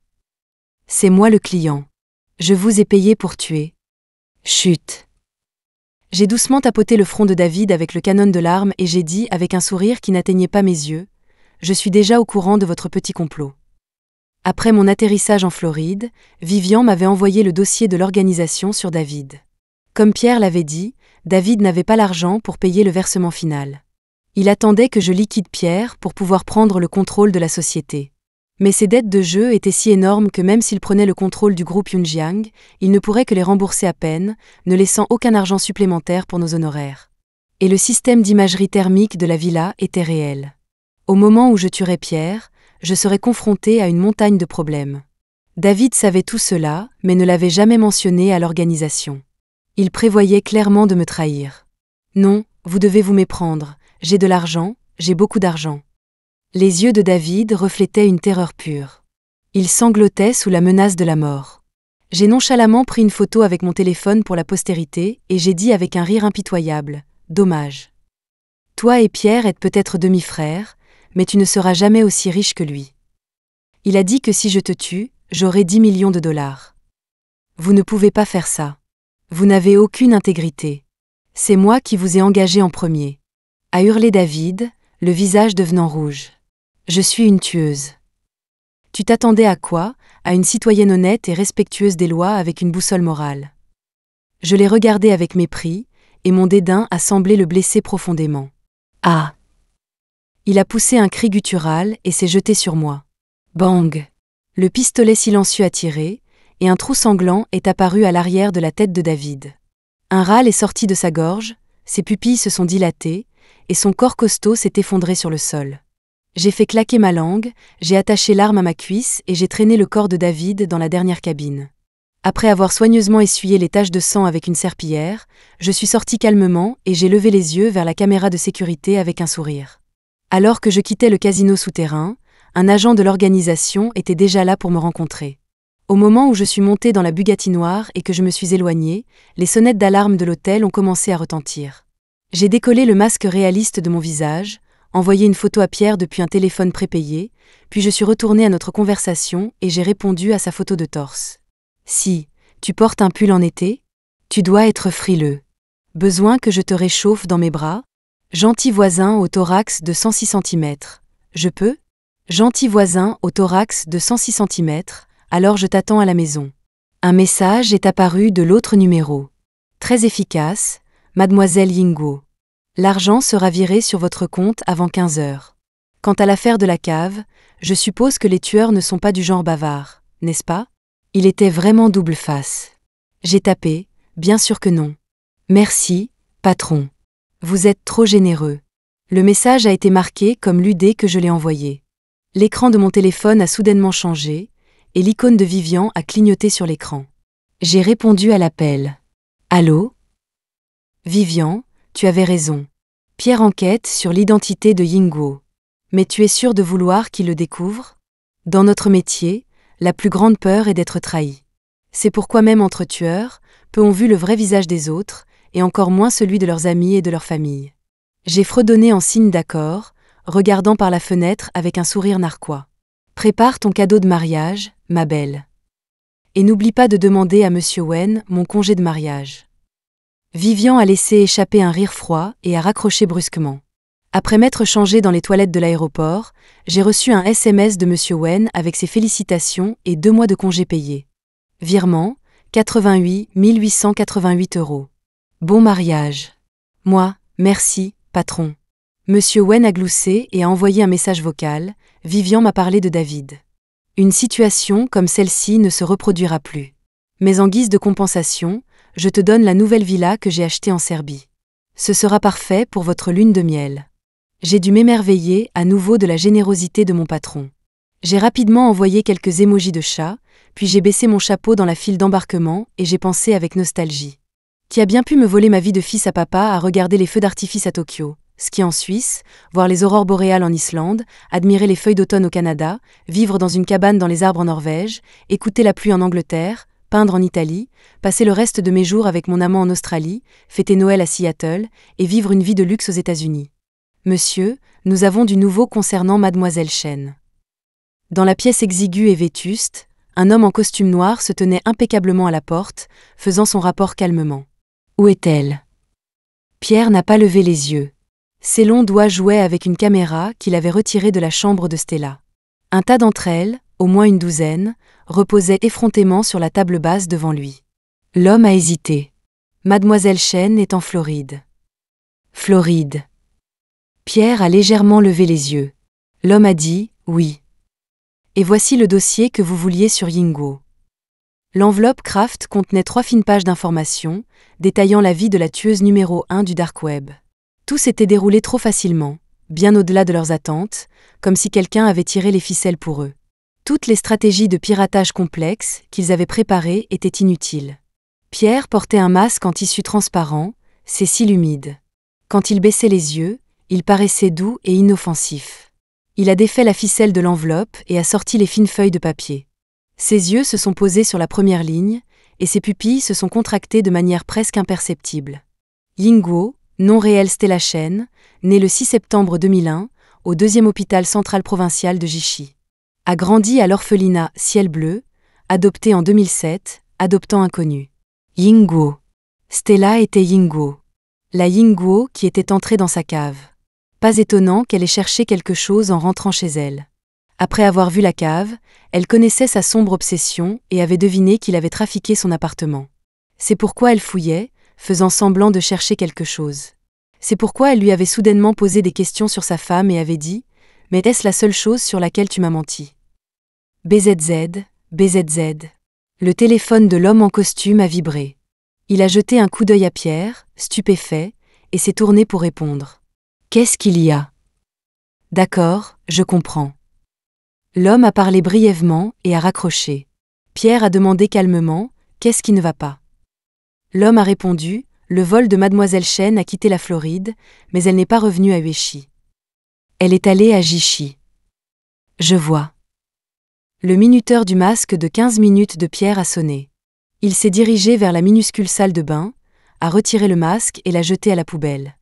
C'est moi le client. Je vous ai payé pour tuer. Chut. J'ai doucement tapoté le front de David avec le canon de l'arme et j'ai dit avec un sourire qui n'atteignait pas mes yeux, « Je suis déjà au courant de votre petit complot. » Après mon atterrissage en Floride, Vivian m'avait envoyé le dossier de l'organisation sur David. Comme Pierre l'avait dit, David n'avait pas l'argent pour payer le versement final. Il attendait que je liquide Pierre pour pouvoir prendre le contrôle de la société. Mais ses dettes de jeu étaient si énormes que même s'il prenait le contrôle du groupe Yunjiang, il ne pourrait que les rembourser à peine, ne laissant aucun argent supplémentaire pour nos honoraires. Et le système d'imagerie thermique de la villa était réel. Au moment où je tuerais Pierre, je serais confronté à une montagne de problèmes. David savait tout cela, mais ne l'avait jamais mentionné à l'organisation. Il prévoyait clairement de me trahir. Non, vous devez vous méprendre, j'ai de l'argent, j'ai beaucoup d'argent. Les yeux de David reflétaient une terreur pure. Il sanglotait sous la menace de la mort. J'ai nonchalamment pris une photo avec mon téléphone pour la postérité et j'ai dit avec un rire impitoyable, « Dommage. Toi et Pierre êtes peut-être demi-frères, mais tu ne seras jamais aussi riche que lui. Il a dit que si je te tue, j'aurai 10 millions de dollars. Vous ne pouvez pas faire ça. Vous n'avez aucune intégrité. C'est moi qui vous ai engagé en premier. » A hurlé David, le visage devenant rouge. Je suis une tueuse. Tu t'attendais à quoi? À une citoyenne honnête et respectueuse des lois avec une boussole morale. Je l'ai regardé avec mépris, et mon dédain a semblé le blesser profondément. Ah! Il a poussé un cri guttural et s'est jeté sur moi. Bang! Le pistolet silencieux a tiré, et un trou sanglant est apparu à l'arrière de la tête de David. Un râle est sorti de sa gorge, ses pupilles se sont dilatées, et son corps costaud s'est effondré sur le sol. J'ai fait claquer ma langue, j'ai attaché l'arme à ma cuisse et j'ai traîné le corps de David dans la dernière cabine. Après avoir soigneusement essuyé les taches de sang avec une serpillière, je suis sorti calmement et j'ai levé les yeux vers la caméra de sécurité avec un sourire. Alors que je quittais le casino souterrain, un agent de l'organisation était déjà là pour me rencontrer. Au moment où je suis monté dans la Bugatti noire et que je me suis éloigné, les sonnettes d'alarme de l'hôtel ont commencé à retentir. J'ai décollé le masque réaliste de mon visage, envoyé une photo à Pierre depuis un téléphone prépayé, puis je suis retourné à notre conversation et j'ai répondu à sa photo de torse. Si, tu portes un pull en été? Tu dois être frileux. Besoin que je te réchauffe dans mes bras? Gentil voisin au thorax de 106 cm. Je peux? Gentil voisin au thorax de 106 cm, alors je t'attends à la maison. Un message est apparu de l'autre numéro. Très efficace, Mademoiselle Yingguo. L'argent sera viré sur votre compte avant 15 heures. Quant à l'affaire de la cave, je suppose que les tueurs ne sont pas du genre bavard, n'est-ce pas? Il était vraiment double face. J'ai tapé, bien sûr que non. Merci, patron. Vous êtes trop généreux. Le message a été marqué comme lu dès que je l'ai envoyé. L'écran de mon téléphone a soudainement changé, et l'icône de Vivian a clignoté sur l'écran. J'ai répondu à l'appel. Allô? Vivian, tu avais raison. Pierre enquête sur l'identité de Yingguo. Mais tu es sûr de vouloir qu'il le découvre? Dans notre métier, la plus grande peur est d'être trahi. C'est pourquoi même entre tueurs, peu ont vu le vrai visage des autres, et encore moins celui de leurs amis et de leur famille. J'ai fredonné en signe d'accord, regardant par la fenêtre avec un sourire narquois. Prépare ton cadeau de mariage, ma belle. Et n'oublie pas de demander à Monsieur Wen mon congé de mariage. Vivian a laissé échapper un rire froid et a raccroché brusquement. Après m'être changé dans les toilettes de l'aéroport, j'ai reçu un SMS de Monsieur Wen avec ses félicitations et 2 mois de congés payés. Virement, 88 888 €. Bon mariage. Moi, merci, patron. Monsieur Wen a gloussé et a envoyé un message vocal. Vivian m'a parlé de David. Une situation comme celle-ci ne se reproduira plus. Mais en guise de compensation, je te donne la nouvelle villa que j'ai achetée en Serbie. Ce sera parfait pour votre lune de miel. J'ai dû m'émerveiller à nouveau de la générosité de mon patron. J'ai rapidement envoyé quelques émojis de chat, puis j'ai baissé mon chapeau dans la file d'embarquement et j'ai pensé avec nostalgie. Qui a bien pu me voler ma vie de fils à papa à regarder les feux d'artifice à Tokyo, skier en Suisse, voir les aurores boréales en Islande, admirer les feuilles d'automne au Canada, vivre dans une cabane dans les arbres en Norvège, écouter la pluie en Angleterre, peindre en Italie, passer le reste de mes jours avec mon amant en Australie, fêter Noël à Seattle et vivre une vie de luxe aux États-Unis. Monsieur, nous avons du nouveau concernant Mademoiselle Chen. Dans la pièce exiguë et vétuste, un homme en costume noir se tenait impeccablement à la porte, faisant son rapport calmement. Où est-elle ? Pierre n'a pas levé les yeux. Ses longs doigts jouaient avec une caméra qu'il avait retirée de la chambre de Stella. Un tas d'entre elles, au moins une douzaine, reposaient effrontément sur la table basse devant lui. L'homme a hésité. Mademoiselle Chen est en Floride. Floride. Pierre a légèrement levé les yeux. L'homme a dit « oui ». Et voici le dossier que vous vouliez sur Yinguo. L'enveloppe Kraft contenait 3 fines pages d'informations, détaillant la vie de la tueuse numéro 1 du Dark Web. Tout s'était déroulé trop facilement, bien au-delà de leurs attentes, comme si quelqu'un avait tiré les ficelles pour eux. Toutes les stratégies de piratage complexes qu'ils avaient préparées étaient inutiles. Pierre portait un masque en tissu transparent, ses cils humides. Quand il baissait les yeux, il paraissait doux et inoffensif. Il a défait la ficelle de l'enveloppe et a sorti les fines feuilles de papier. Ses yeux se sont posés sur la première ligne, et ses pupilles se sont contractées de manière presque imperceptible. Yinguo, nom réel Stella Chen, née le 6 septembre 2001, au 2e hôpital central provincial de Jishi. A grandi à l'orphelinat Ciel Bleu, adoptée en 2007, adoptant inconnu. Yinguo. Stella était Yinguo. La Yinguo qui était entrée dans sa cave. Pas étonnant qu'elle ait cherché quelque chose en rentrant chez elle. Après avoir vu la cave, elle connaissait sa sombre obsession et avait deviné qu'il avait trafiqué son appartement. C'est pourquoi elle fouillait, faisant semblant de chercher quelque chose. C'est pourquoi elle lui avait soudainement posé des questions sur sa femme et avait dit « Mais est-ce la seule chose sur laquelle tu m'as menti ?» BZZ, BZZ. Le téléphone de l'homme en costume a vibré. Il a jeté un coup d'œil à Pierre, stupéfait, et s'est tourné pour répondre. « Qu'est-ce qu'il y a ? » « D'accord, je comprends. » L'homme a parlé brièvement et a raccroché. Pierre a demandé calmement « Qu'est-ce qui ne va pas ?» L'homme a répondu « Le vol de Mademoiselle Chen a quitté la Floride, mais elle n'est pas revenue à Uechi. Elle est allée à Jishi. » Je vois. Le minuteur du masque de 15 minutes de Pierre a sonné. Il s'est dirigé vers la minuscule salle de bain, a retiré le masque et l'a jeté à la poubelle.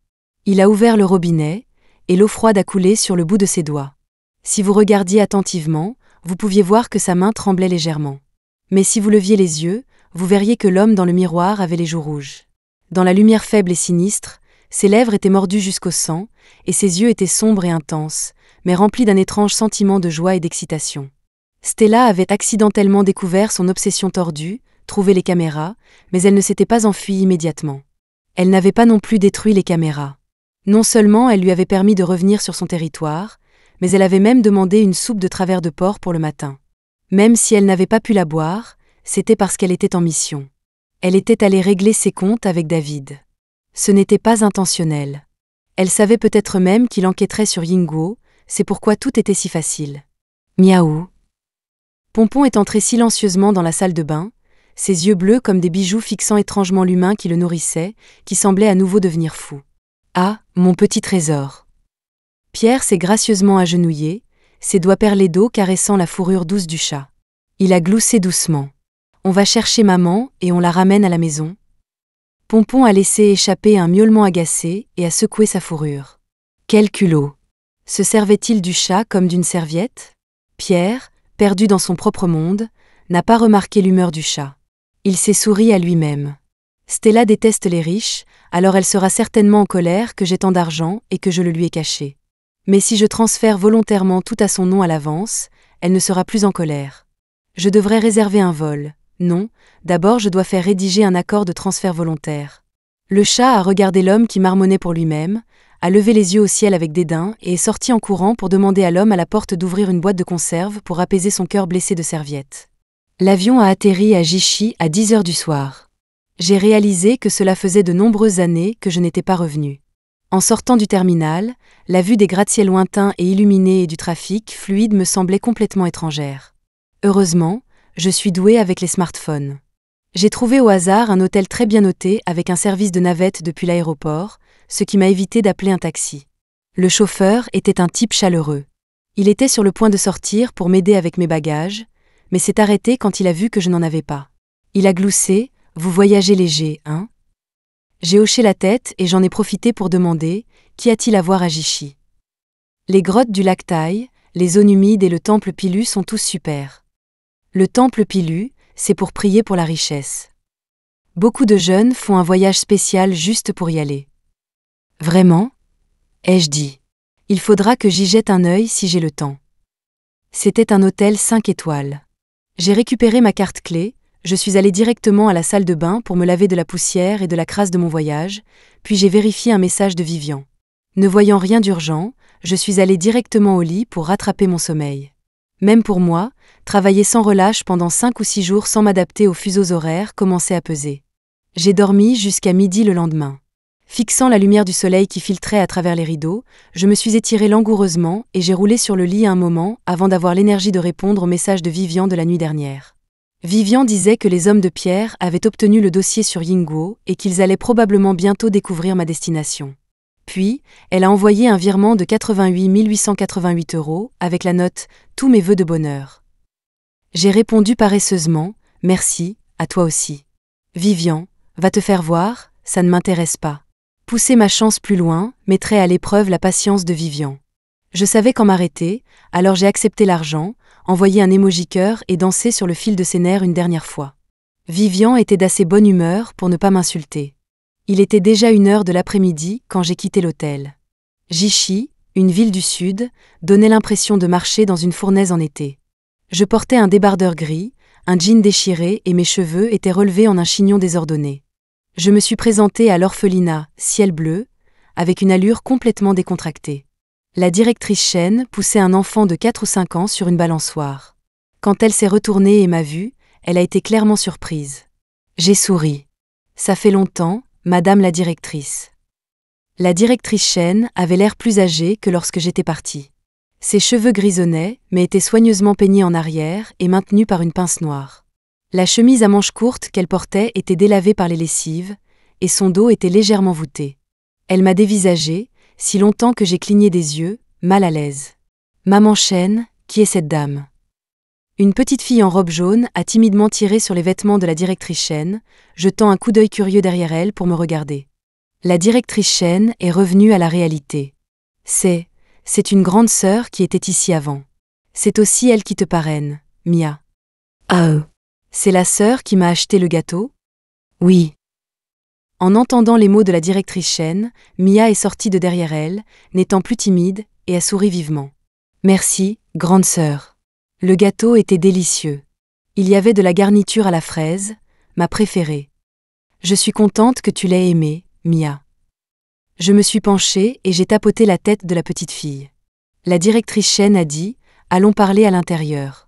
Il a ouvert le robinet, et l'eau froide a coulé sur le bout de ses doigts. Si vous regardiez attentivement, vous pouviez voir que sa main tremblait légèrement. Mais si vous leviez les yeux, vous verriez que l'homme dans le miroir avait les joues rouges. Dans la lumière faible et sinistre, ses lèvres étaient mordues jusqu'au sang, et ses yeux étaient sombres et intenses, mais remplis d'un étrange sentiment de joie et d'excitation. Stella avait accidentellement découvert son obsession tordue, trouvé les caméras, mais elle ne s'était pas enfuie immédiatement. Elle n'avait pas non plus détruit les caméras. Non seulement elle lui avait permis de revenir sur son territoire, mais elle avait même demandé une soupe de travers de porc pour le matin. Même si elle n'avait pas pu la boire, c'était parce qu'elle était en mission. Elle était allée régler ses comptes avec David. Ce n'était pas intentionnel. Elle savait peut-être même qu'il enquêterait sur Yinguo, c'est pourquoi tout était si facile. Miaou. Pompon est entré silencieusement dans la salle de bain, ses yeux bleus comme des bijoux fixant étrangement l'humain qui le nourrissait, qui semblait à nouveau devenir fou. « Ah, mon petit trésor !» Pierre s'est gracieusement agenouillé, ses doigts perlés d'eau caressant la fourrure douce du chat. Il a gloussé doucement. « On va chercher maman et on la ramène à la maison ?» Pompon a laissé échapper un miaulement agacé et a secoué sa fourrure. Quel culot ! Se servait-il du chat comme d'une serviette ? Pierre, perdu dans son propre monde, n'a pas remarqué l'humeur du chat. Il s'est souri à lui-même. Stella déteste les riches, alors elle sera certainement en colère que j'ai tant d'argent et que je le lui ai caché. Mais si je transfère volontairement tout à son nom à l'avance, elle ne sera plus en colère. Je devrais réserver un vol. Non, d'abord je dois faire rédiger un accord de transfert volontaire. Le chat a regardé l'homme qui marmonnait pour lui-même, a levé les yeux au ciel avec dédain et est sorti en courant pour demander à l'homme à la porte d'ouvrir une boîte de conserve pour apaiser son cœur blessé de serviette. L'avion a atterri à Jishi à 10 heures du soir. J'ai réalisé que cela faisait de nombreuses années que je n'étais pas revenu. En sortant du terminal, la vue des gratte-ciels lointains et illuminés et du trafic fluide me semblait complètement étrangère. Heureusement, je suis doué avec les smartphones. J'ai trouvé au hasard un hôtel très bien noté avec un service de navette depuis l'aéroport, ce qui m'a évité d'appeler un taxi. Le chauffeur était un type chaleureux. Il était sur le point de sortir pour m'aider avec mes bagages, mais s'est arrêté quand il a vu que je n'en avais pas. Il a gloussé « Vous voyagez léger, hein ?» J'ai hoché la tête et j'en ai profité pour demander « Qu'y a-t-il à voir à Jichy ?» Les grottes du lac Tai, les zones humides et le temple Pilu sont tous super. Le temple Pilu, c'est pour prier pour la richesse. Beaucoup de jeunes font un voyage spécial juste pour y aller. Vraiment ? Ai-je dit. Il faudra que j'y jette un œil si j'ai le temps. C'était un hôtel 5 étoiles. J'ai récupéré ma carte clé, je suis allée directement à la salle de bain pour me laver de la poussière et de la crasse de mon voyage, puis j'ai vérifié un message de Vivian. Ne voyant rien d'urgent, je suis allée directement au lit pour rattraper mon sommeil. Même pour moi, travailler sans relâche pendant 5 ou 6 jours sans m'adapter aux fuseaux horaires commençait à peser. J'ai dormi jusqu'à midi le lendemain. Fixant la lumière du soleil qui filtrait à travers les rideaux, je me suis étirée langoureusement et j'ai roulé sur le lit un moment avant d'avoir l'énergie de répondre au message de Vivian de la nuit dernière. Vivian disait que les hommes de pierre avaient obtenu le dossier sur Yinguo et qu'ils allaient probablement bientôt découvrir ma destination. Puis, elle a envoyé un virement de 88 888 € avec la note « Tous mes vœux de bonheur ». J'ai répondu paresseusement « Merci, à toi aussi. Vivian, va te faire voir, ça ne m'intéresse pas. » Pousser ma chance plus loin mettrait à l'épreuve la patience de Vivian. Je savais quand m'arrêter, alors j'ai accepté l'argent, envoyé un emoji cœur et dansé sur le fil de ses nerfs une dernière fois. Vivian était d'assez bonne humeur pour ne pas m'insulter. Il était déjà 1h de l'après-midi quand j'ai quitté l'hôtel. Jichy, une ville du sud, donnait l'impression de marcher dans une fournaise en été. Je portais un débardeur gris, un jean déchiré et mes cheveux étaient relevés en un chignon désordonné. Je me suis présentée à l'orphelinat Ciel Bleu, avec une allure complètement décontractée. La directrice Chen poussait un enfant de 4 ou 5 ans sur une balançoire. Quand elle s'est retournée et m'a vue, elle a été clairement surprise. J'ai souri. Ça fait longtemps, madame la directrice. La directrice Chen avait l'air plus âgée que lorsque j'étais partie. Ses cheveux grisonnaient, mais étaient soigneusement peignés en arrière et maintenus par une pince noire. La chemise à manches courtes qu'elle portait était délavée par les lessives, et son dos était légèrement voûté. Elle m'a dévisagé, si longtemps que j'ai cligné des yeux, mal à l'aise. « Maman Chen, qui est cette dame ?» Une petite fille en robe jaune a timidement tiré sur les vêtements de la directrice Chen, jetant un coup d'œil curieux derrière elle pour me regarder. La directrice Chen est revenue à la réalité. C'est une grande sœur qui était ici avant. C'est aussi elle qui te parraine, Mia. Ah. C'est la sœur qui m'a acheté le gâteau ? Oui. En entendant les mots de la directrice Chen, Mia est sortie de derrière elle, n'étant plus timide, et a souri vivement. Merci, grande sœur. Le gâteau était délicieux. Il y avait de la garniture à la fraise, ma préférée. Je suis contente que tu l'aies aimée, Mia. Je me suis penchée et j'ai tapoté la tête de la petite fille. La directrice Chen a dit « Allons parler à l'intérieur ».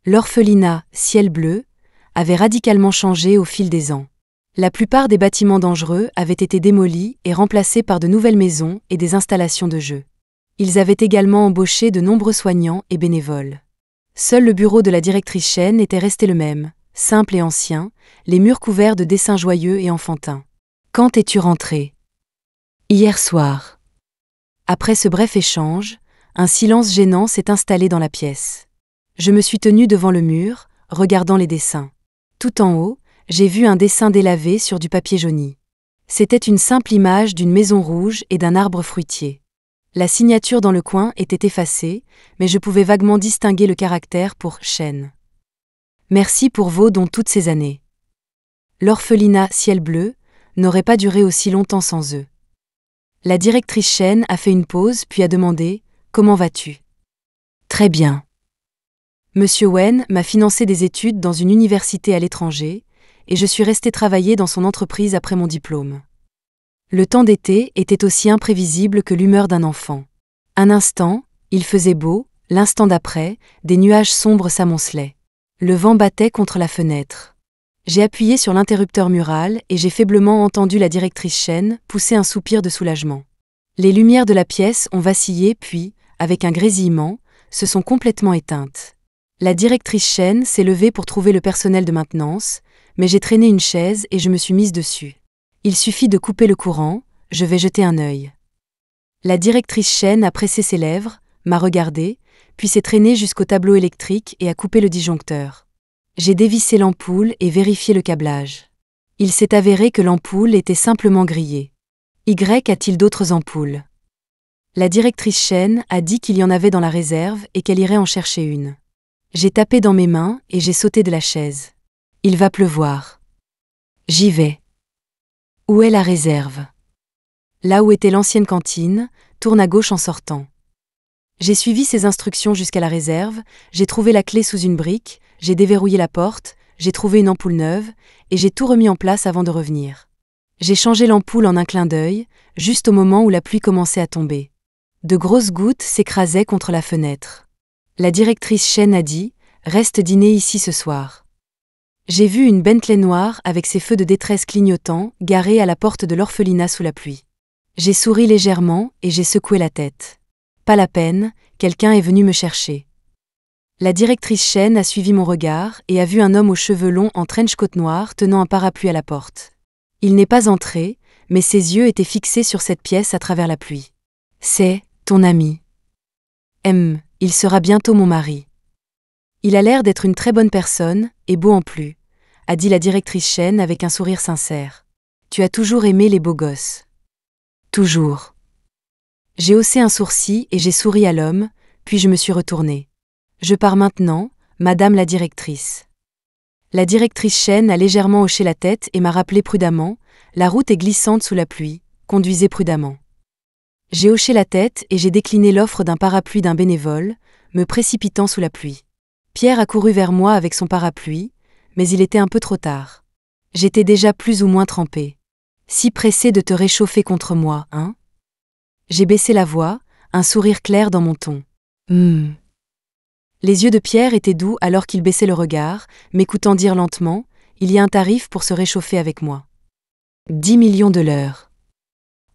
L'orphelinat Ciel Bleu avait radicalement changé au fil des ans. La plupart des bâtiments dangereux avaient été démolis et remplacés par de nouvelles maisons et des installations de jeux. Ils avaient également embauché de nombreux soignants et bénévoles. Seul le bureau de la directrice Chen était resté le même, simple et ancien, les murs couverts de dessins joyeux et enfantins. « Quand es-tu rentrée ? » ?»« Hier soir. » Après ce bref échange, un silence gênant s'est installé dans la pièce. Je me suis tenue devant le mur, regardant les dessins. Tout en haut, j'ai vu un dessin délavé sur du papier jauni. C'était une simple image d'une maison rouge et d'un arbre fruitier. La signature dans le coin était effacée, mais je pouvais vaguement distinguer le caractère pour Chen. Merci pour vos dons toutes ces années. L'orphelinat Ciel Bleu n'aurait pas duré aussi longtemps sans eux. La directrice Chen a fait une pause puis a demandé « Comment vas-tu ?» Très bien. Monsieur Wen m'a financé des études dans une université à l'étranger, et je suis restée travailler dans son entreprise après mon diplôme. Le temps d'été était aussi imprévisible que l'humeur d'un enfant. Un instant, il faisait beau, l'instant d'après, des nuages sombres s'amoncelaient. Le vent battait contre la fenêtre. J'ai appuyé sur l'interrupteur mural et j'ai faiblement entendu la directrice Chen pousser un soupir de soulagement. Les lumières de la pièce ont vacillé puis, avec un grésillement, se sont complètement éteintes. La directrice Chen s'est levée pour trouver le personnel de maintenance, mais j'ai traîné une chaise et je me suis mise dessus. Il suffit de couper le courant, je vais jeter un œil. La directrice Chen a pressé ses lèvres, m'a regardé, puis s'est traînée jusqu'au tableau électrique et a coupé le disjoncteur. J'ai dévissé l'ampoule et vérifié le câblage. Il s'est avéré que l'ampoule était simplement grillée. Y a-t-il d'autres ampoules? La directrice Chen a dit qu'il y en avait dans la réserve et qu'elle irait en chercher une. J'ai tapé dans mes mains et j'ai sauté de la chaise. Il va pleuvoir. J'y vais. Où est la réserve? Là où était l'ancienne cantine, tourne à gauche en sortant. J'ai suivi ses instructions jusqu'à la réserve, j'ai trouvé la clé sous une brique, j'ai déverrouillé la porte, j'ai trouvé une ampoule neuve, et j'ai tout remis en place avant de revenir. J'ai changé l'ampoule en un clin d'œil, juste au moment où la pluie commençait à tomber. De grosses gouttes s'écrasaient contre la fenêtre. La directrice Chen a dit « Reste dîner ici ce soir ». J'ai vu une Bentley noire avec ses feux de détresse clignotants garée à la porte de l'orphelinat sous la pluie. J'ai souri légèrement et j'ai secoué la tête. Pas la peine, quelqu'un est venu me chercher. La directrice Chen a suivi mon regard et a vu un homme aux cheveux longs en trench-coat noir tenant un parapluie à la porte. Il n'est pas entré, mais ses yeux étaient fixés sur cette pièce à travers la pluie. « C'est ton ami. Il sera bientôt mon mari. Il a l'air d'être une très bonne personne, et beau en plus, » a dit la directrice Chen avec un sourire sincère. « Tu as toujours aimé les beaux gosses. » Toujours. J'ai haussé un sourcil et j'ai souri à l'homme, puis je me suis retournée. Je pars maintenant, madame la directrice. La directrice Chen a légèrement hoché la tête et m'a rappelé prudemment, la route est glissante sous la pluie, conduisez prudemment. J'ai hoché la tête et j'ai décliné l'offre d'un parapluie d'un bénévole, me précipitant sous la pluie. Pierre a couru vers moi avec son parapluie, mais il était un peu trop tard. J'étais déjà plus ou moins trempée. Si pressé de te réchauffer contre moi, hein? J'ai baissé la voix, un sourire clair dans mon ton. Les yeux de Pierre étaient doux alors qu'il baissait le regard, m'écoutant dire lentement, il y a un tarif pour se réchauffer avec moi. 10 millions de l'heure.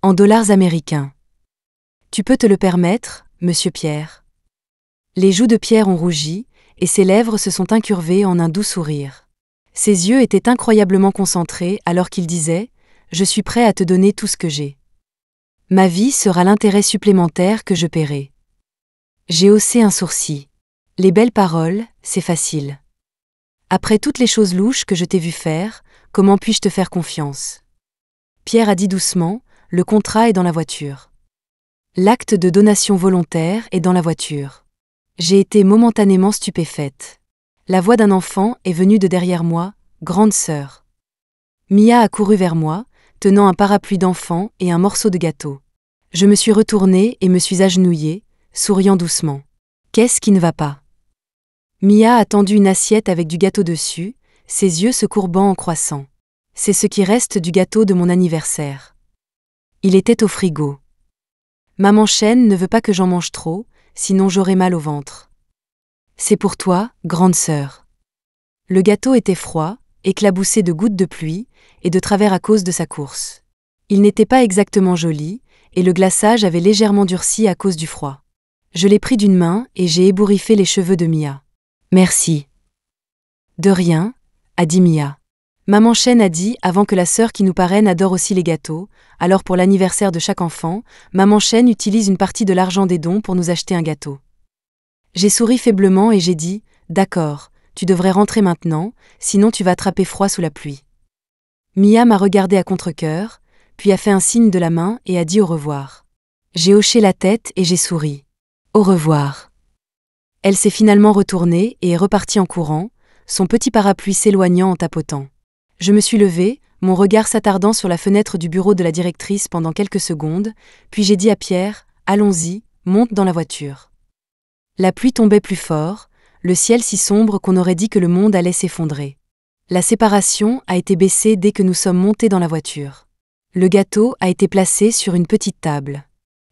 En dollars américains. Tu peux te le permettre, monsieur Pierre? Les joues de Pierre ont rougi, et ses lèvres se sont incurvées en un doux sourire. Ses yeux étaient incroyablement concentrés alors qu'il disait « Je suis prêt à te donner tout ce que j'ai. Ma vie sera l'intérêt supplémentaire que je paierai. » J'ai haussé un sourcil. Les belles paroles, c'est facile. Après toutes les choses louches que je t'ai vu faire, comment puis-je te faire confiance? Pierre a dit doucement, le contrat est dans la voiture. L'acte de donation volontaire est dans la voiture. J'ai été momentanément stupéfaite. La voix d'un enfant est venue de derrière moi, grande sœur. Mia a couru vers moi, tenant un parapluie d'enfant et un morceau de gâteau. Je me suis retournée et me suis agenouillée, souriant doucement. Qu'est-ce qui ne va pas? Mia a tendu une assiette avec du gâteau dessus, ses yeux se courbant en croissant. C'est ce qui reste du gâteau de mon anniversaire. Il était au frigo. Maman Chen ne veut pas que j'en mange trop, sinon j'aurai mal au ventre. C'est pour toi, grande sœur. Le gâteau était froid, éclaboussé de gouttes de pluie, et de travers à cause de sa course. Il n'était pas exactement joli, et le glaçage avait légèrement durci à cause du froid. Je l'ai pris d'une main et j'ai ébouriffé les cheveux de Mia. Merci. De rien, a dit Mia. Maman Chen a dit avant que la sœur qui nous parraine adore aussi les gâteaux, alors pour l'anniversaire de chaque enfant, Maman Chen utilise une partie de l'argent des dons pour nous acheter un gâteau. J'ai souri faiblement et j'ai dit « D'accord, tu devrais rentrer maintenant, sinon tu vas attraper froid sous la pluie. » Mia m'a regardé à contre-cœur, puis a fait un signe de la main et a dit au revoir. J'ai hoché la tête et j'ai souri. Au revoir. Elle s'est finalement retournée et est repartie en courant, son petit parapluie s'éloignant en tapotant. Je me suis levée, mon regard s'attardant sur la fenêtre du bureau de la directrice pendant quelques secondes, puis j'ai dit à Pierre « Allons-y, monte dans la voiture. » La pluie tombait plus fort, le ciel si sombre qu'on aurait dit que le monde allait s'effondrer. La séparation a été baissée dès que nous sommes montés dans la voiture. Le gâteau a été placé sur une petite table.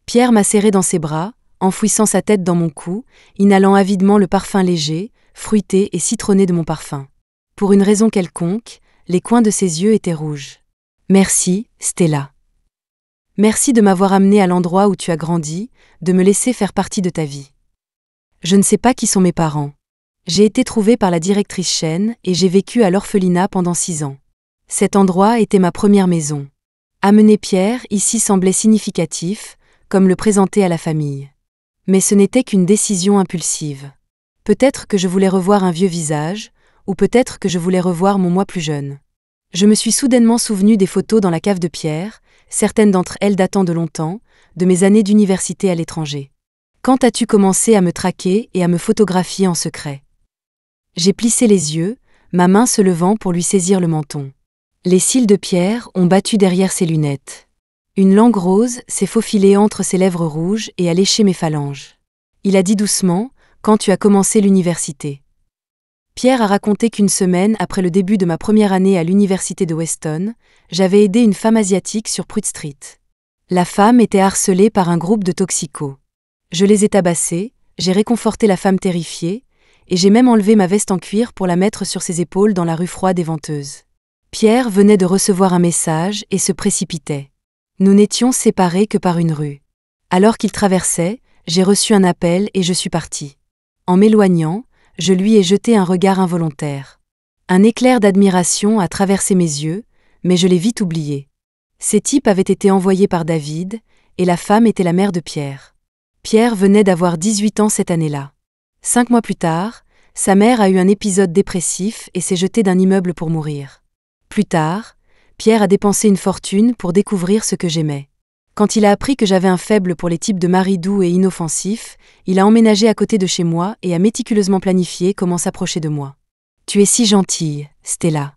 Pierre m'a serré dans ses bras, enfouissant sa tête dans mon cou, inhalant avidement le parfum léger, fruité et citronné de mon parfum. Pour une raison quelconque, les coins de ses yeux étaient rouges. Merci, Stella. Merci de m'avoir amené à l'endroit où tu as grandi, de me laisser faire partie de ta vie. Je ne sais pas qui sont mes parents. J'ai été trouvée par la directrice Chen et j'ai vécu à l'orphelinat pendant 6 ans. Cet endroit était ma première maison. Amener Pierre ici semblait significatif, comme le présenter à la famille. Mais ce n'était qu'une décision impulsive. Peut-être que je voulais revoir un vieux visage, ou peut-être que je voulais revoir mon moi plus jeune. Je me suis soudainement souvenue des photos dans la cave de Pierre, certaines d'entre elles datant de longtemps, de mes années d'université à l'étranger. Quand as-tu commencé à me traquer et à me photographier en secret? J'ai plissé les yeux, ma main se levant pour lui saisir le menton. Les cils de Pierre ont battu derrière ses lunettes. Une langue rose s'est faufilée entre ses lèvres rouges et a léché mes phalanges. Il a dit doucement, « Quand tu as commencé l'université ?» Pierre a raconté qu'une semaine après le début de ma première année à l'université de Weston, j'avais aidé une femme asiatique sur Pruitt Street. La femme était harcelée par un groupe de toxicos. Je les ai tabassés, j'ai réconforté la femme terrifiée, et j'ai même enlevé ma veste en cuir pour la mettre sur ses épaules dans la rue froide et venteuse. Pierre venait de recevoir un message et se précipitait. Nous n'étions séparés que par une rue. Alors qu'il traversait, j'ai reçu un appel et je suis partie. En m'éloignant, je lui ai jeté un regard involontaire. Un éclair d'admiration a traversé mes yeux, mais je l'ai vite oublié. Ces types avaient été envoyés par David, et la femme était la mère de Pierre. Pierre venait d'avoir 18 ans cette année-là. 5 mois plus tard, sa mère a eu un épisode dépressif et s'est jetée d'un immeuble pour mourir. Plus tard, Pierre a dépensé une fortune pour découvrir ce que j'aimais. Quand il a appris que j'avais un faible pour les types de maris doux et inoffensifs, il a emménagé à côté de chez moi et a méticuleusement planifié comment s'approcher de moi. Tu es si gentille, Stella.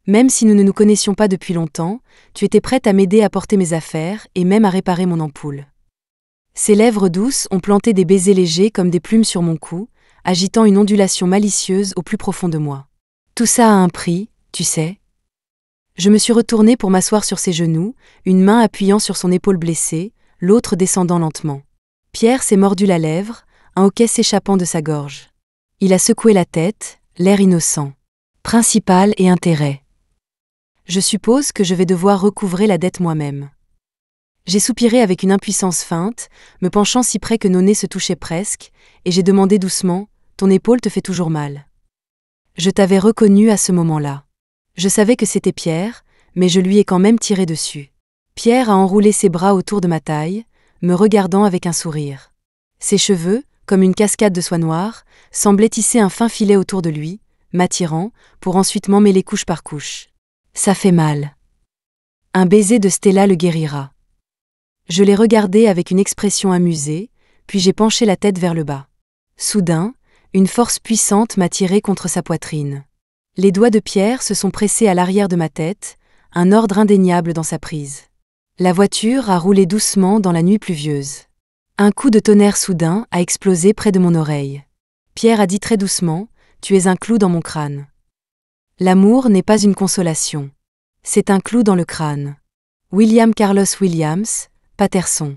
Même si nous ne nous connaissions pas depuis longtemps, tu étais prête à m'aider à porter mes affaires et même à réparer mon ampoule. Ses lèvres douces ont planté des baisers légers comme des plumes sur mon cou, agitant une ondulation malicieuse au plus profond de moi. Tout ça a un prix, tu sais. Je me suis retournée pour m'asseoir sur ses genoux, une main appuyant sur son épaule blessée, l'autre descendant lentement. Pierre s'est mordu la lèvre, un hoquet s'échappant de sa gorge. Il a secoué la tête, l'air innocent. Principal et intérêt. Je suppose que je vais devoir recouvrer la dette moi-même. J'ai soupiré avec une impuissance feinte, me penchant si près que nos nez se touchaient presque, et j'ai demandé doucement, « Ton épaule te fait toujours mal. » Je t'avais reconnu à ce moment-là. Je savais que c'était Pierre, mais je lui ai quand même tiré dessus. Pierre a enroulé ses bras autour de ma taille, me regardant avec un sourire. Ses cheveux, comme une cascade de soie noire, semblaient tisser un fin filet autour de lui, m'attirant, pour ensuite m'emmêler couche par couche. Ça fait mal. Un baiser de Stella le guérira. Je l'ai regardé avec une expression amusée, puis j'ai penché la tête vers le bas. Soudain, une force puissante m'a tiré contre sa poitrine. Les doigts de Pierre se sont pressés à l'arrière de ma tête, un ordre indéniable dans sa prise. La voiture a roulé doucement dans la nuit pluvieuse. Un coup de tonnerre soudain a explosé près de mon oreille. Pierre a dit très doucement, « Tu es un clou dans mon crâne. » L'amour n'est pas une consolation. C'est un clou dans le crâne. William Carlos Williams, Patterson.